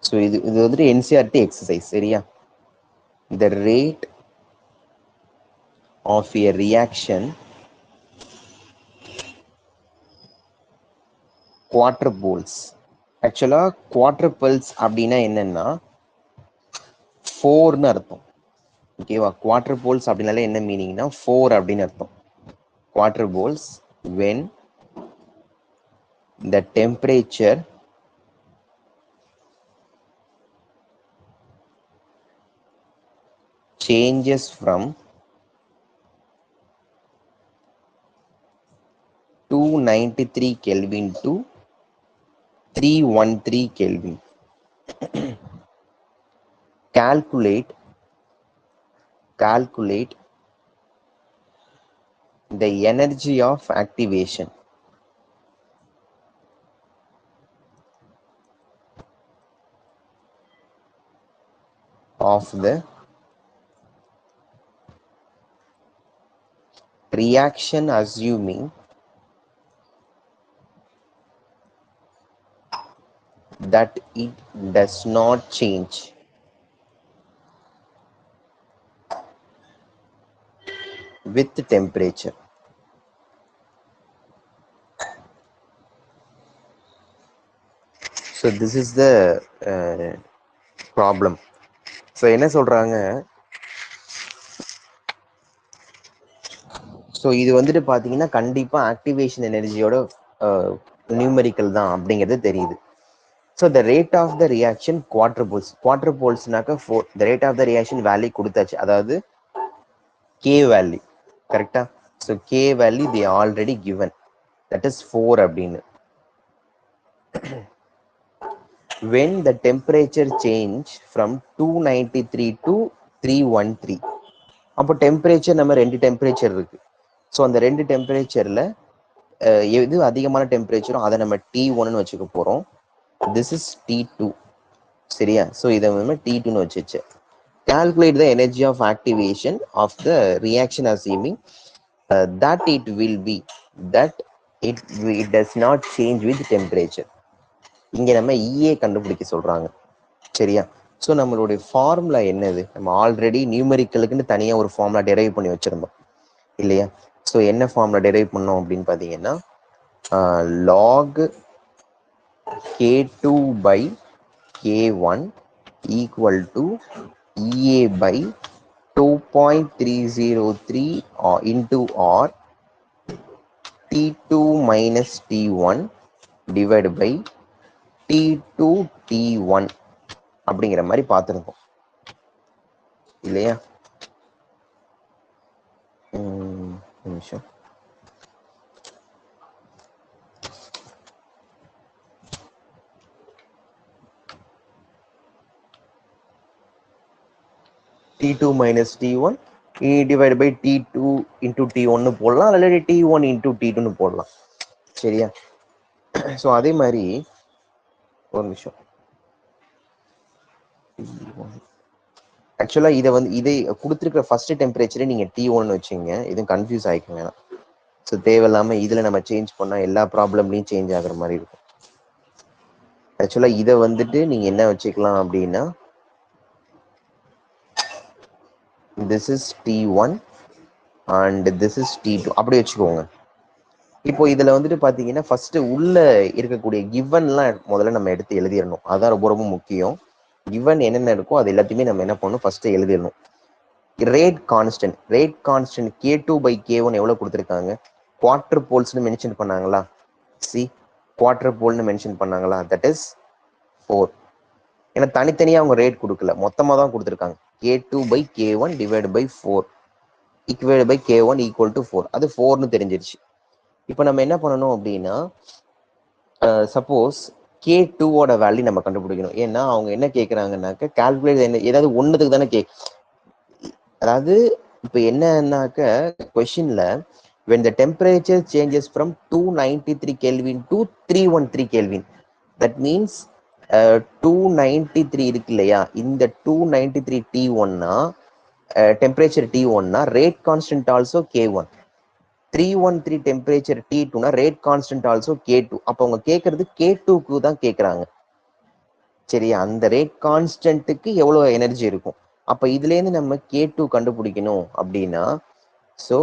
So இது வந்துட்டு என்சிஆர்டி எக்ஸசைஸ். சரியா? The rate of a reaction quadruples. ஆக்சுவலாக குவாட்ரபல்ஸ் அப்படின்னா என்னன்னா 4ன்னு அர்த்தம். ஓகேவா? குவாட்ரபோல்ஸ் அப்படின்னாலே என்ன மீனிங்னா 4 அப்படின்னு அர்த்தம். குவாட்ரபோல்ஸ் when the temperature changes from 293 Kelvin to 313 Kelvin. Calculate the energy of activation of the reaction assuming that it does not change with temperature. So this is the problem. So என்ன சொல்றாங்க, ஸோ இது வந்துட்டு பார்த்தீங்கன்னா கண்டிப்பாக ஆக்டிவேஷன் எனர்ஜியோட நியூமெரிக்கல் தான் அப்படிங்கிறது தெரியுது. So the rate of the reaction குவாட்ரபோல்ஸ்னாக்க 4. The rate of the reaction value கொடுத்தாச்சு, அதாவது கே வேல்யூ. கரெக்டா? So K value the already given, that is 4 அப்படின்னு. when the temperature change from 293 to 313. அப்போ டெம்பரேச்சர் நம்ம ரெண்டு டெம்பரேச்சர் இருக்கு. ஸோ அந்த ரெண்டு டெம்பரேச்சர்ல எது அதிகமான டெம்பரேச்சரோ அதை நம்ம T1ன்னு வச்சுக்க போறோம். This is T2. சரியா? ஸோ இதை வந்து T2ன்னு வச்சுச்சு. Calculate the energy of activation of the reaction assuming that it will be that it does not change with temperature. இங்க நம்ம EA கண்டுபிடிக்க சொல்றாங்க. சரியா? ஸோ நம்மளுடைய ஃபார்முலா என்னது? நம்ம ஆல்ரெடி நியூமெரிக்கலுக்குன்னு தனியாக ஒரு ஃபார்முலா டெரைவ் பண்ணி வச்சிருந்தோம் இல்லையா? ஸோ என்ன ஃபார்முலா டெரைவ் பண்ணோம் அப்படின்னு பார்த்தீங்கன்னா log K2 by K1 equal to EA by 2.303 into R T2 minus T1 divided by T2 T1 அப்படிங்கிற மாதிரி பார்த்துருக்கோம் இல்லையா? நிமிஷம். T2 minus T1 divided by T2 into T1 போடலாம், அல்லது T1 into T2 போடலாம். சரியா? ஸோ அதே மாதிரி ஒரு நிமிஷம். ஆக்சுவலாக இதை கொடுத்துருக்கிற ஃபர்ஸ்ட் டெம்பரேச்சரே நீங்கள் T1 வச்சுங்க, எதுவும் கன்ஃபியூஸ் ஆகிக்க வேணாம். ஸோ தேவையில்லாமல் இதில் நம்ம சேஞ்ச் பண்ணால் எல்லா ப்ராப்ளம்லையும் சேஞ்ச் ஆகுற மாதிரி இருக்கும். ஆக்சுவலாக இதை வந்துட்டு நீங்கள் என்ன வச்சுக்கலாம் அப்படின்னா, this is T1 and this is T2 அப்படி வச்சுக்கோங்க. இப்போ இதில் வந்துட்டு பார்த்தீங்கன்னா ஃபர்ஸ்ட் உள்ள இருக்கக்கூடிய கிவன்லாம் முதல்ல நம்ம எடுத்து எழுதிடணும். அதான் ரொம்ப ரொம்ப முக்கியம். கிவன் என்னென்ன இருக்கோ அது எல்லாத்தையுமே நம்ம என்ன பண்ணணும், ஃபர்ஸ்ட் எழுதிடணும். ரேட் கான்ஸ்டன்ட் K2/K1 எவ்வளோ கொடுத்துருக்காங்க? குவார்டர் போல்ஸ்னு மென்ஷன் பண்ணாங்களா? சி குவார்டர் போல்னு மென்ஷன் பண்ணாங்களா? That is 4. ஏன்னா தனித்தனியாக அவங்க ரேட் கொடுக்கல, மொத்தமாக தான் கொடுத்துருக்காங்க. K2/K1 divide by 4 equate by K1 equal to 4. அது 4னு தெரிஞ்சிருச்சு. இப்போ நம்ம என்ன பண்ணணும் அப்படின்னா, சப்போஸ் K2ஓட வேல்யூ நம்ம கண்டுபிடிக்கணும். ஏன்னா அவங்க என்ன கேட்குறாங்கன்னாக்க கால்குலேட் ஏதாவது ஒன்றுத்துக்கு தானே அதாவது இப்போ என்னன்னாக்க கொஸ்டின்ல when the temperature changes from 293 Kelvin to 313 Kelvin, that means 293 இருக்கு இல்லையா, இந்த 293 T1னா டெம்பரேச்சர் T1னா rate constant also K1. 313 temperature T2னா ரேட் கான்ஸ்டன்ட் ஆல்சோ K2. அப்போ அவங்க கேட்கறது K2க்கு தான் கேட்குறாங்க. சரியா? அந்த ரேட் கான்ஸ்டன்ட்டுக்கு எவ்வளோ எனர்ஜி இருக்கும். அப்போ இதுலேருந்து நம்ம K2 கண்டுபிடிக்கணும் அப்படின்னா, so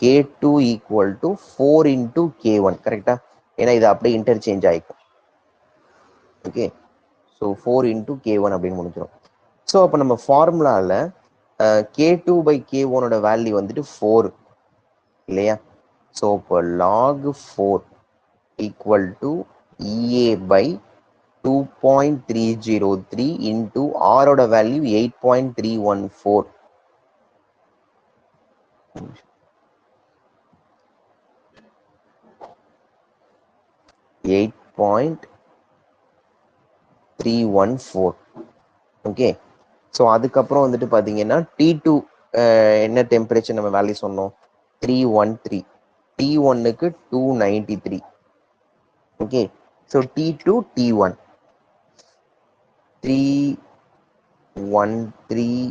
K2 equal to 4 into K1. கரெக்டா? ஏன்னா இது அப்படியே இன்டர்சேஞ்ச் ஆகிக்கும். ஓகே, ஸோ 4 இன்டூ K1 அப்படின்னு முடிஞ்சிடும். ஸோ அப்போ நம்ம ஃபார்முலாவில் K2/K1ஓட வேல்யூ வந்துட்டு 4 இல்லையா? ஸோ இப்போ log 4 equal to EA by 2.303 into ஆரோட வேல்யூ 8.314. 8.314. ஓகே, ஸோ அதுக்கப்புறம் வந்துட்டு பார்த்தீங்கன்னா T2 என்ன டெம்பரேச்சர் நம்ம வேல்யூ சொன்னோம்? 313. T1க்கு 293. Okay, so T2 T1 313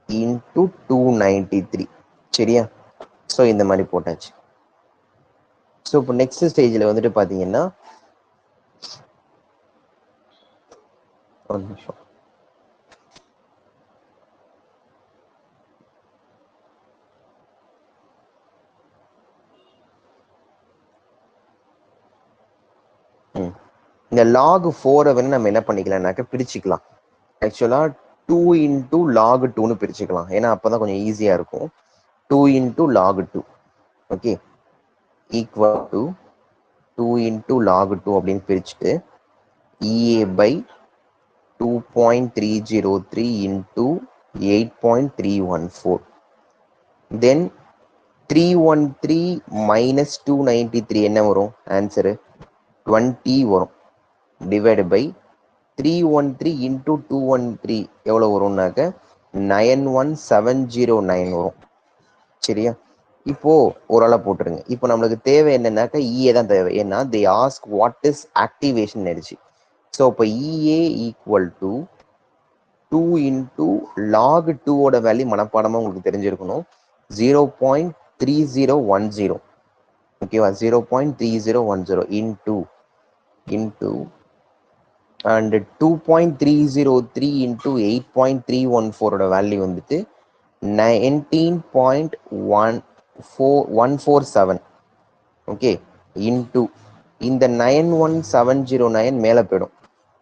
into 293. சரியா? ஸோ இந்த மாதிரி போட்டாச்சு. ஸோ இப்போ நெக்ஸ்ட் ஸ்டேஜில் வந்துட்டு பார்த்தீங்கன்னா, ஒரு நிமிஷம், இந்த log 4 வந்து நம்ம என்ன பண்ணிக்கலாம்னாக்க பிரிச்சுக்கலாம். ஆக்சுவலாக 2 இன்டூ லாக் 2ன்னு பிரிச்சுக்கலாம். ஏன்னா அப்போதான் கொஞ்சம் ஈஸியாக இருக்கும். 2 into log 2. Okay, equal to 2 into log 2 அப்படின்னு பிரிச்சுட்டு EA by 2.303 into 8.314. Then 313 minus 293 என்ன வரும்? ஆன்சரு 20 வரும். டிவைடு பை 313 இன்டூ 213 எவ்வளோ வரும்னாக்க 91709 வரும். சரியா? இப்போ ஒரு ஆளை போட்டுருங்க. இப்போ நம்மளுக்கு தேவை என்னன்னாக்கா EA தான் தேவை. ஏன்னா they ask what is activation energy. So இப்போ EA equal to 2 into log 2ஓட வேல்யூ மனப்பாடமாக உங்களுக்கு தெரிஞ்சிருக்கணும். 0.3010. ஓகேவா? 0.3010 இன்டூ அண்ட் 2.303 இன்டூ 8.314ஓட வேல்யூ வந்துட்டு 19.147. ஓகே, இன்டூ இந்த 91709 மேலே போயிடும்.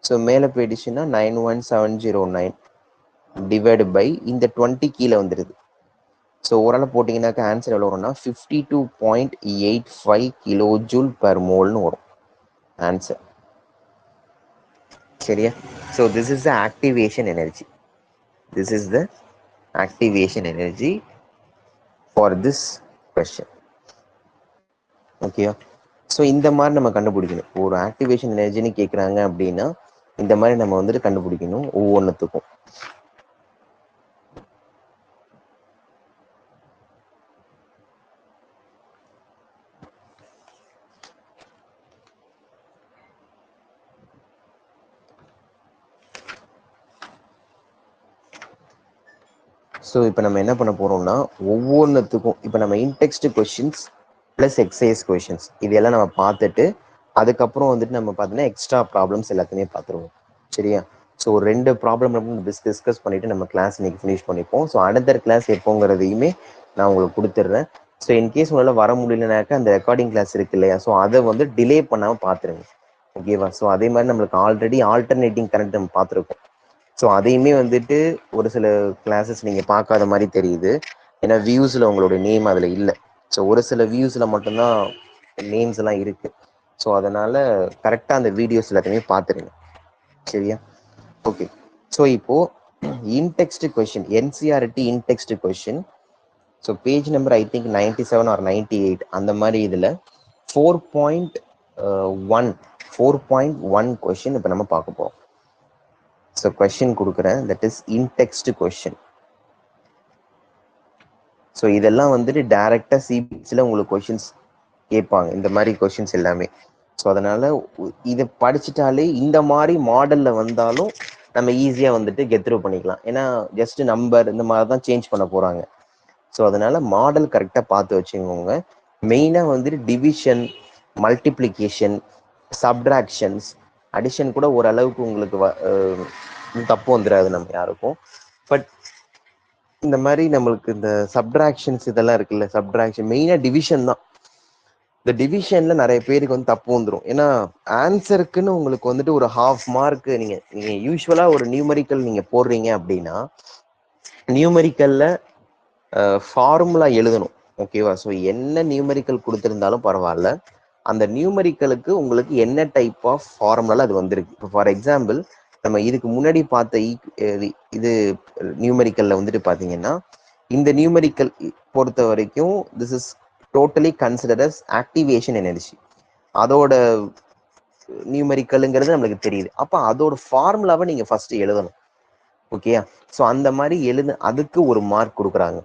ஸோ மேலே போயிடுச்சுன்னா 91709 டிவைடு பை இந்த 20 கீழே வந்துடுது. ஸோ ஓரளவு போட்டிங்கன்னாக்கா ஆன்சர் எவ்வளோ வரும்னா 52.85 கிலோ ஜூல் பெர் மோல்னு வரும் ஆன்சர். சரியா? So this is the activation energy. This is the activation energy for this question. ஓகேவா? ஸோ இந்த மாதிரி நம்ம கண்டுபிடிக்கணும். ஒரு ஆக்டிவேஷன் எனர்ஜின்னு கேட்குறாங்க அப்படின்னா இந்த மாதிரி நம்ம வந்துட்டு கண்டுபிடிக்கணும் ஒவ்வொன்றுத்துக்கும். ஸோ இப்போ நம்ம என்ன பண்ண போகிறோம்னா ஒவ்வொன்றுத்துக்கும் இப்போ நம்ம இன்டெக்ஸ்ட் கொஷின்ஸ் ப்ளஸ் எக்ஸசைஸ் கொஷின்ஸ் இதெல்லாம் நம்ம பார்த்துட்டு அதுக்கப்புறம் வந்துட்டு நம்ம பார்த்தீங்கன்னா எக்ஸ்ட்ரா ப்ராப்ளம்ஸ் எல்லாத்தையுமே பார்த்துருவோம். சரியா? ஸோ ஒரு 2 ப்ராப்ளம் டிஸ்கஸ் பண்ணிவிட்டு நம்ம கிளாஸ் இன்னைக்கு ஃபினிஷ் பண்ணிப்போம். ஸோ அடுத்த கிளாஸ் எப்போங்கிறதையுமே நான் உங்களுக்கு கொடுத்துட்றேன். ஸோ இன்கேஸ் உங்களால் வர முடியலனாக்கா அந்த ரெக்கார்டிங் கிளாஸ் இருக்கு இல்லையா, ஸோ அதை வந்து டிலே பண்ணாமல் பார்த்துருங்க. ஓகேவா? ஸோ அதே மாதிரி நம்மளுக்கு ஆல்ரெடி ஆல்டர்னேட்டிங் கரண்ட் நம்ம பார்த்துருக்கோம். ஸோ அதையுமே வந்துட்டு ஒரு சில கிளாஸஸ் நீங்கள் பார்க்காத மாதிரி தெரியுது. ஏன்னா வியூஸில் உங்களோட நேம் அதில் இல்லை. ஸோ ஒரு சில வியூஸில் மட்டும்தான் நேம்ஸ் எல்லாம் இருக்குது. ஸோ அதனால் கரெக்டாக அந்த வீடியோஸ் எல்லாத்தையுமே பார்த்துருங்க. சரியா? ஓகே. ஸோ இப்போது intext question, NCERT intext question. So page number I think 97 or 98 அந்த மாதிரி இதில் 4.1 கொஷின் இப்போ நம்ம பார்க்க போகிறோம். ஸோ கொஷின் கொடுக்குறேன், தட் இஸ் இன்டெக்ஸ்ட் கொஷின். ஸோ இதெல்லாம் வந்துட்டு டைரெக்டாக சிபிஎஸ்சியில் உங்களுக்கு கொஷின்ஸ் கேட்பாங்க, இந்த மாதிரி கொஷின்ஸ் எல்லாமே. ஸோ அதனால் இதை படிச்சுட்டாலே இந்த மாதிரி மாடலில் வந்தாலும் நம்ம ஈஸியாக வந்துட்டு கெத்ரூ பண்ணிக்கலாம். ஏன்னா ஜஸ்ட் நம்பர் இந்த மாதிரி தான் சேஞ்ச் பண்ண போகிறாங்க. ஸோ அதனால் மாடல் கரெக்டாக பார்த்து வச்சுக்கோங்க. மெயினாக வந்துட்டு டிவிஷன், மல்டிப்ளிகேஷன், சப்ட்ராக்ஷன்ஸ், அடிஷன் கூட ஓரளவுக்கு உங்களுக்கு தப்பு வந்துடாது நம்ம யாருக்கும். பட் இந்த மாதிரி நம்மளுக்கு இந்த சப்ட்ராக்ஷன்ஸ் இதெல்லாம் இருக்குல்ல, சப்ட்ராக்ஷன் மெயினாக டிவிஷன் தான். இந்த டிவிஷன்ல நிறைய பேருக்கு வந்து தப்பு வந்துடும். ஏன்னா ஆன்சருக்குன்னு உங்களுக்கு வந்துட்டு ஒரு ½ மார்க் நீங்க யூஸ்வலா ஒரு நியூமரிக்கல் நீங்க போடுறீங்க அப்படின்னா நியூமரிக்கல்ல ஃபார்முலா எழுதணும். ஓகேவா? ஸோ என்ன நியூமரிக்கல் கொடுத்துருந்தாலும் பரவாயில்ல, அந்த நியூமரிக்கலுக்கு உங்களுக்கு என்ன டைப் ஆஃப் ஃபார்முலா அது வந்திருக்கு. இப்போ ஃபார் எக்ஸாம்பிள் நம்ம இதுக்கு முன்னாடி பார்த்த இது நியூமரிக்கல்ல வந்துட்டு பார்த்தீங்கன்னா, இந்த நியூமரிக்கல் பொறுத்த வரைக்கும் this is totally consider as activation energy. அதோட நியூமரிக்கலுங்கிறது நம்மளுக்கு தெரியுது. அப்போ அதோட ஃபார்முலாவை நீங்க ஃபர்ஸ்ட் எழுதணும். ஓகேயா? ஸோ அந்த மாதிரி அதுக்கு ஒரு மார்க் கொடுக்குறாங்க.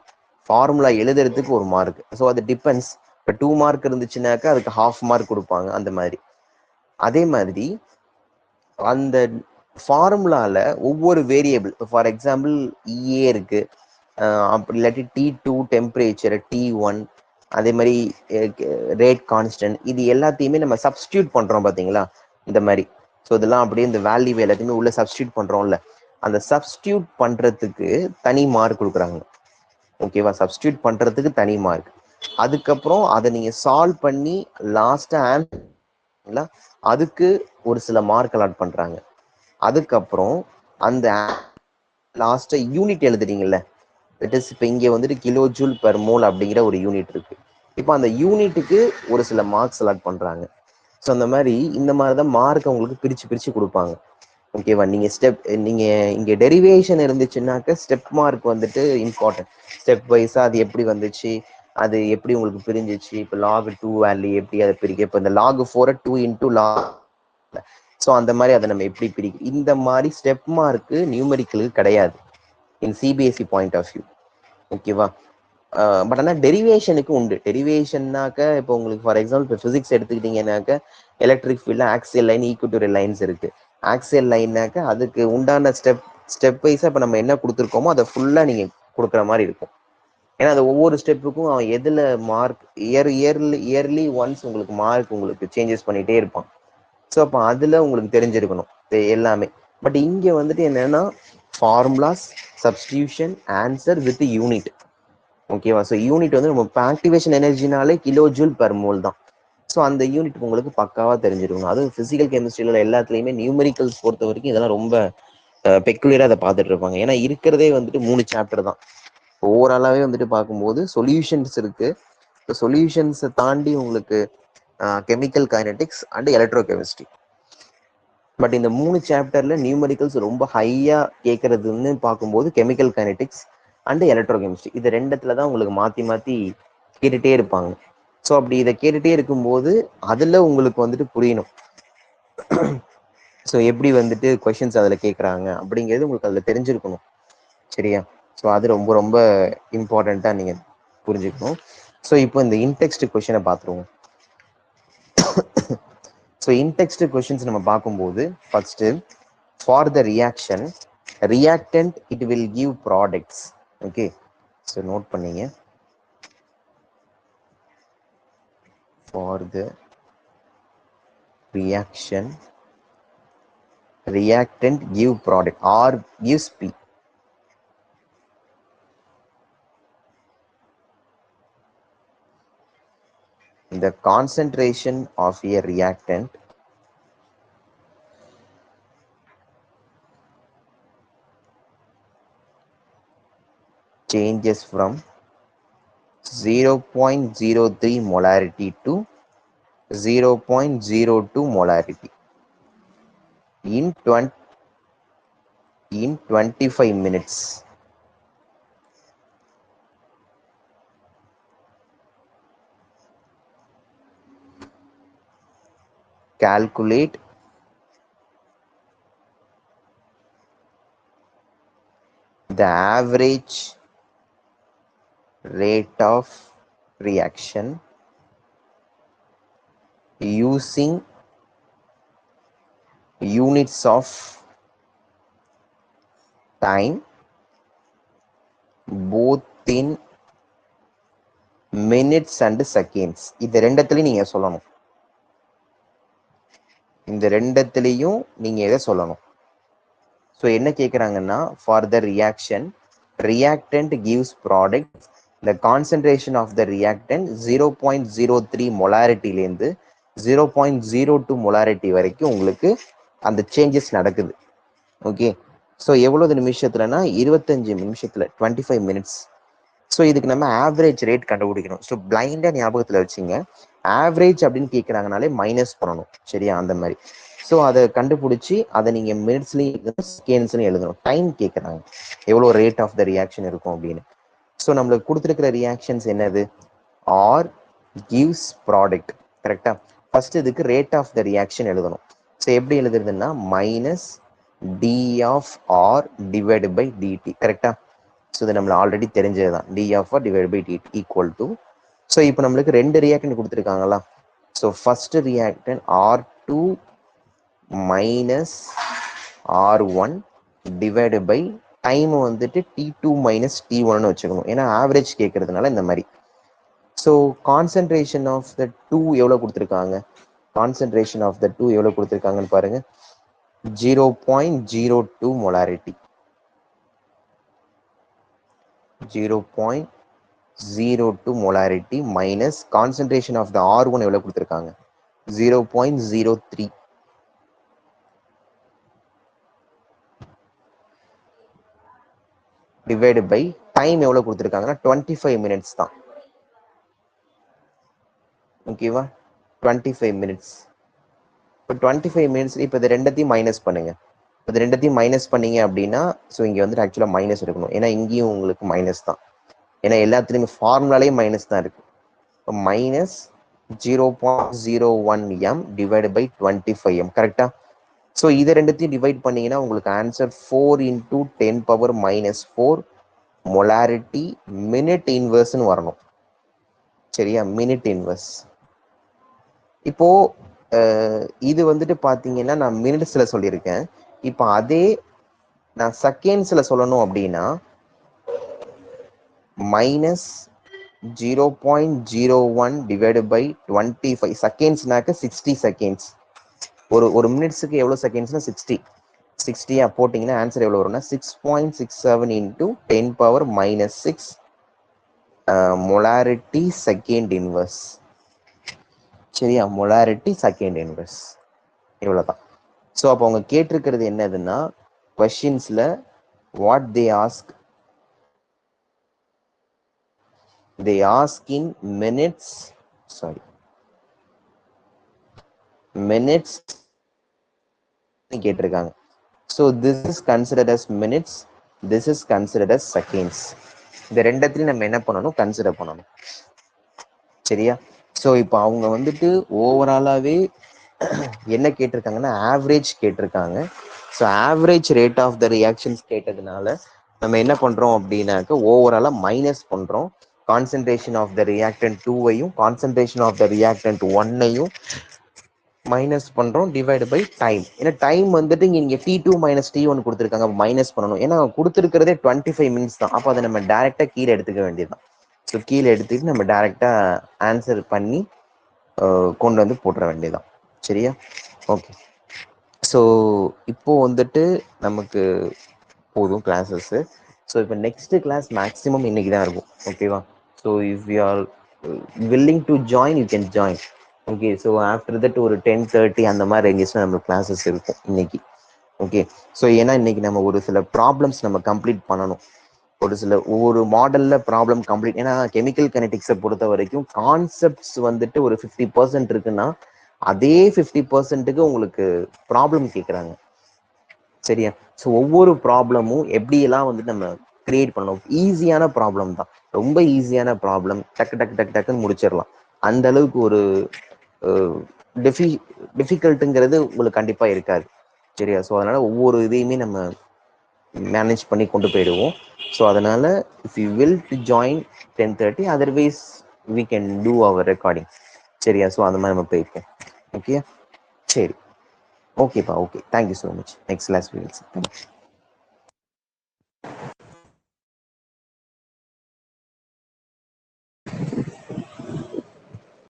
ஃபார்முலா எழுதுறதுக்கு ஒரு மார்க். ஸோ அது டிபெண்ட்ஸ். இப்போ 2 மார்க் இருந்துச்சுனாக்கா அதுக்கு ½ மார்க் கொடுப்பாங்க, அந்த மாதிரி. அதே மாதிரி அந்த ஃபார்முலால ஒவ்வொரு வேரியபிள், ஃபார் எக்ஸாம்பிள் இஏ இருக்கு, அப்படி இல்லாட்டி T2 டெம்பரேச்சர், T1, அதே மாதிரி ரேட் கான்ஸ்டன்ட், இது எல்லாத்தையுமே நம்ம சப்ஸ்டியூட் பண்றோம் பார்த்தீங்களா, இந்த மாதிரி. ஸோ இதெல்லாம் அப்படியே இந்த வேல்யூ எல்லாத்தையுமே உள்ள சப்ஸ்டியூட் பண்றோம்ல, அந்த சப்ஸ்டியூட் பண்றதுக்கு தனி மார்க் கொடுக்குறாங்க. ஓகேவா? சப்ஸ்டியூட் பண்றதுக்கு தனி மார்க். அதுக்கப்புறம் அதை நீங்க சால்வ் பண்ணி லாஸ்டா ஆன்சர், அதுக்கு ஒரு சில மார்க் அலாட் பண்றாங்க. அதுக்கப்புறம் அந்த லாஸ்டா யூனிட் எழுதுறீங்கல்ல, தட் இஸ் இப்போ இங்கே வந்துட்டு கிலோ ஜூல் பெர் மோல் அப்படிங்கிற ஒரு யூனிட் இருக்கு. இப்போ அந்த யூனிட்டுக்கு ஒரு சில மார்க்ஸ் அலாட் பண்றாங்க. ஸோ அந்த மாதிரி இந்த மாதிரி தான் மார்க் உங்களுக்கு பிரிச்சு பிரிச்சு கொடுப்பாங்க. ஓகேவா? நீங்க இங்க டெரிவேஷன் இருந்துச்சுன்னாக்க ஸ்டெப் மார்க் வந்துட்டு இம்பார்ட்டன்ட். ஸ்டெப் வைஸா அது எப்படி வந்துச்சு, அது எப்படி உங்களுக்கு பிரிஞ்சிச்சு, இப்போ log2 வேல்யூ எப்படி அதை பிரிக்க, இப்போ இந்த log4 2 into log. ஸோ அந்த மாதிரி அதை நம்ம எப்படி பிரிக்க, இந்த மாதிரி ஸ்டெப் மார்க்கு நியூமரிக்கலுக்கு கிடையாது இன் சிபிஎஸ்சி பாயிண்ட் ஆஃப் வியூ. ஓகேவா? பட் ஆனால் டெரிவேஷனுக்கு உண்டு. டெரிவேஷன்னாக்க இப்போ உங்களுக்கு ஃபார் எக்ஸாம்பிள் இப்போ ஃபிசிக்ஸ் எடுத்துக்கிட்டீங்கன்னாக்க எலக்ட்ரிக் ஃபீல்டில் ஆக்சியல் லைன், ஈக்குவட்டோரியல் லைன்ஸ் இருக்கு. ஆக்சியல் லைன்னாக்க அதுக்கு உண்டான ஸ்டெப் வைஸாக இப்போ நம்ம என்ன கொடுத்துருக்கோமோ அதை ஃபுல்லாக நீங்கள் கொடுக்குற மாதிரி இருக்கும். ஏன்னா அது ஒவ்வொரு ஸ்டெப்புக்கும் அவன் எதில் மார்க் இயர்லி ஒன்ஸ் உங்களுக்கு மார்க் உங்களுக்கு சேஞ்சஸ் பண்ணிகிட்டே இருப்பான். ஸோ அப்போ அதில் உங்களுக்கு தெரிஞ்சிருக்கணும் எல்லாமே. பட் இங்கே வந்துட்டு என்னன்னா formulas, substitution, answer with unit. ஓகேவா? ஸோ யூனிட் வந்து நம்ம ஆக்டிவேஷன் எனர்ஜினாலே கிலோ ஜூல் பெர் மோல் தான். ஸோ அந்த யூனிட் உங்களுக்கு பக்காவாக தெரிஞ்சிருக்கணும். அதுவும் ஃபிசிக்கல் கெமிஸ்ட்ரியில் எல்லாத்துலேயுமே நியூமரிக்கல்ஸ் பொறுத்த வரைக்கும் இதெல்லாம் ரொம்ப பெக்குலராக அதை பார்த்துட்டு இருப்பாங்க. ஏன்னா இருக்கிறதே வந்துட்டு 3 சாப்டர் தான். ஓவராலாகவே வந்துட்டு பார்க்கும்போது சொல்யூஷன்ஸ் இருக்கு. சொல்யூஷன்ஸை தாண்டி உங்களுக்கு chemical kinetics and electro chemistry. But இந்த 3 சாப்டர்ல நியூமரிக்கல்ஸ் ரொம்ப ஹையா கேட்கறதுன்னு பார்க்கும்போது chemical kinetics and electro chemistry, இது 2த்துல தான் உங்களுக்கு மாற்றி மாற்றி கேட்டுகிட்டே இருப்பாங்க. ஸோ அப்படி இதை கேட்டுகிட்டே இருக்கும்போது அதில் உங்களுக்கு வந்துட்டு புரியணும். ஸோ எப்படி வந்துட்டு கொஷின்ஸ் அதில் கேட்குறாங்க அப்படிங்கிறது உங்களுக்கு அதில் தெரிஞ்சிருக்கணும். சரியா? ஸோ அது ரொம்ப ரொம்ப இம்பார்ட்டண்ட்டாக நீங்கள் புரிஞ்சுக்கணும். ஸோ இப்போ இந்த இன்டெக்ஸ்ட் கொஷினை பார்த்துருவோம். ஸோ இன்டெக்ஸ்ட் கொஷின்ஸ் நம்ம பார்க்கும்போது first, for the reaction reactant it will give products. Okay, so note பண்ணீங்க. For the reaction, reactant give product or gives P. The concentration of a reactant changes from 0.03 molarity to 0.02 molarity in 25 minutes. Calculate the average rate of reaction using units of time both in minutes and seconds. இது ரெண்டத்துலையும் நீங்க சொல்லணும். இந்த ரெண்டத்துலையும் நீங்க எதை சொல்லணும்? ஸோ என்ன கேட்குறாங்கன்னா, for the reaction reactant gives product, the concentration of the reactant 0.03 மொலாரிட்டிலேருந்து 0.02 molarity வரைக்கும் உங்களுக்கு அந்த சேஞ்சஸ் நடக்குது. ஓகே, ஸோ எவ்வளவு நிமிஷத்துலனா 25 நிமிஷத்துல 25 மினிட்ஸ். ஸோ இதுக்கு நம்ம ஆவரேஜ் ரேட் கண்டுபிடிக்கணும். ஸோ பிளைண்டா ஞாபகத்துல வச்சுங்க, ஆவரேஜ் அப்படின்னு கேட்குறாங்கனாலே மைனஸ் பண்ணணும். சரியா? அந்த மாதிரி. ஸோ அதை கண்டுபிடிச்சி அதை நீங்க மினிட்ஸ்லையும் செகண்ட்ஸ்லையும் எழுதணும். டைம் கேட்குறாங்க எவ்வளோ ரேட் ஆஃப் த ரியாக்ஷன் இருக்கும் அப்படின்னு. ஸோ நம்மளுக்கு கொடுத்துருக்கிற ரியாக்ஷன்ஸ் என்னது? R gives product. கரெக்டா? ஃபர்ஸ்ட் இதுக்கு ரேட் ஆஃப் த ரியாக்ஷன் எழுதணும். ஸோ எப்படி எழுதுறதுன்னா minus D of R divide by D T. கரெக்டா? ஸோ இது நம்மள ஆல்ரெடி தெரிஞ்சது தான். D of R divide by D T equal to. So இப்போ நம்மளுக்கு ரெண்டு ரியாக்டன் கொடுத்துருக்காங்களா? So first reactant R2 minus R1 divide by time வந்துட்டு T2 மைனஸ் T1 வச்சுக்கணும். ஏன்னா ஆவரேஜ் கேட்கறதுனால இந்த மாதிரி. So concentration of the two எவ்வளோ கொடுத்துருக்காங்க? கான்சென்ட்ரேஷன் ஆஃப் த டூ எவ்வளோ கொடுத்துருக்காங்கன்னு பாருங்க. 0.02 molarity. 0.02 molarity minus concentration of the R1 எவ்வளவு கொடுத்திருக்காங்க? 0.03. divided by time எவ்வளவு கொடுத்திருக்காங்கன்னா 25 minutes தான். ஓகேவா? 25 minutes. இப்போ 25 minutes இப்போ இது ரெண்டத்தையும் மைனஸ் பண்ணுங்க. இது ரெண்டத்தையும் மைனஸ் பண்ணீங்க அப்படின்னா, ஸோ இங்கே வந்துட்டு ஆக்சுவலாக மைனஸ் இருக்கணும். ஏன்னா இங்கேயும் உங்களுக்கு மைனஸ் தான். ஏன்னா எல்லாத்துலேயுமே ஃபார்முலாலேயும் மைனஸ் தான் இருக்கு. இப்போ minus 0.01 m divide by 25 m. கரெக்டா? ஸோ இதை ரெண்டுத்தையும் டிவைட் பண்ணீங்கன்னா உங்களுக்கு answer 4 into 10 power minus 4 molarity minute இன்வர்ஸ்ன்னு வரணும். சரியா? Minute inverse. இப்போ இது வந்துட்டு பார்த்தீங்கன்னா நான் மினிட்ஸ்ல சொல்லியிருக்கேன். இப்போ அதே நான் செகண்ட்ஸ்ல சொல்லணும் அப்படின்னா மைனஸ் 0.01 டிவைடு பை 25 செகண்ட்ஸ்னாக்க 60 செகண்ட்ஸ். ஒரு மினிட்ஸுக்கு எவ்வளோ செகண்ட்ஸ்னா 60 போட்டிங்கன்னா ஆன்சர் எவ்வளோ வரும்னா 6.67 into 10 power minus 6 molarity second inverse. சரியா? Molarity second inverse. இவ்வளோதான். ஸோ அப்போ அவங்க கேட்டிருக்கிறது என்னதுன்னா, கொஸ்டின்ஸ்ல what they ask, they ask in minutes, sorry, minutes கேட்டிருக்காங்க. so this is considered as minutes, this is considered as seconds. இந்த ரெண்டத்துலையும் நம்ம என்ன பண்ணணும்? கன்சிடர் பண்ணணும். சரியா? ஸோ இப்போ அவங்க வந்துட்டு ஓவராலாவே என்ன கேட்டிருக்காங்கன்னா ஆவரேஜ் கேட்டிருக்காங்க. So average rate of the reactions கேட்டதுனால நம்ம என்ன பண்றோம் அப்படின்னாக்க ஓவராலா மைனஸ் பண்றோம். கான்சென்ட்ரேஷன் ஆஃப் த ரியாக்டன்ட் 2வையும் கான்சென்ட்ரேஷன் ஆஃப் த ரியாக்டன்ட் 1ஐயும் மைனஸ் பண்ணுறோம் டிவைடு பை டைம். ஏன்னா டைம் வந்துட்டு இங்கே T2 மைனஸ் T1 கொடுத்துருக்காங்க, மைனஸ் பண்ணணும். ஏன்னா கொடுத்துருக்கிறதே 25 மினிட்ஸ் தான். அப்போ அதை நம்ம டேரெக்டாக கீழே எடுத்துக்க வேண்டியதுதான். ஸோ கீழே எடுத்துக்கிட்டு நம்ம டேரெக்டாக ஆன்சர் பண்ணி கொண்டு வந்து போட்டுற வேண்டியதுதான். சரியா? ஓகே. ஸோ இப்போ வந்துட்டு நமக்கு போதும் கிளாஸஸ்ஸு. ஸோ இப்போ நெக்ஸ்ட்டு கிளாஸ் மேக்ஸிமம் இன்னைக்கு தான் இருக்கும். ஓகேவா? So if you are willing to join you can join. Okay. So after that ஒரு 10:30 அந்த மாதிரி ரேஞ்சஸில் நம்மளுக்கு கிளாஸஸ் இருக்கும் இன்னைக்கு. ஓகே. ஸோ ஏன்னா இன்னைக்கு நம்ம ஒரு சில ப்ராப்ளம்ஸ் நம்ம கம்ப்ளீட் பண்ணணும். ஒவ்வொரு மாடலில் ப்ராப்ளம் கம்ப்ளீட். ஏன்னா கெமிக்கல் கைனடிக்ஸை பொறுத்த வரைக்கும் கான்செப்ட்ஸ் வந்துட்டு ஒரு 50% இருக்குன்னா அதே 50%க்கு உங்களுக்கு ப்ராப்ளம் கேட்குறாங்க. சரியா? ஸோ ஒவ்வொரு ப்ராப்ளமும் எப்படியெல்லாம் வந்து நம்ம கிரியேட் பண்ணணும். ஈஸியான ப்ராப்ளம் தான், ரொம்ப ஈஸியான ப்ராப்ளம், டக்கு டக்கு டக்கு டக்குன்னு முடிச்சிடலாம். அந்த அளவுக்கு ஒரு டிஃபிகல்ட்டுங்கிறது உங்களுக்கு கண்டிப்பாக இருக்காது. சரியா? ஸோ அதனால ஒவ்வொரு இதையுமே நம்ம மேனேஜ் பண்ணி கொண்டு போயிடுவோம். ஸோ அதனால if you will to join 10:30, otherwise we can do our recording. சரியா? ஸோ அந்த மாதிரி நம்ம போயிருக்கோம். ஓகே, சரி, ஓகேப்பா, okay, thank you so much. Next class videos. Thank you.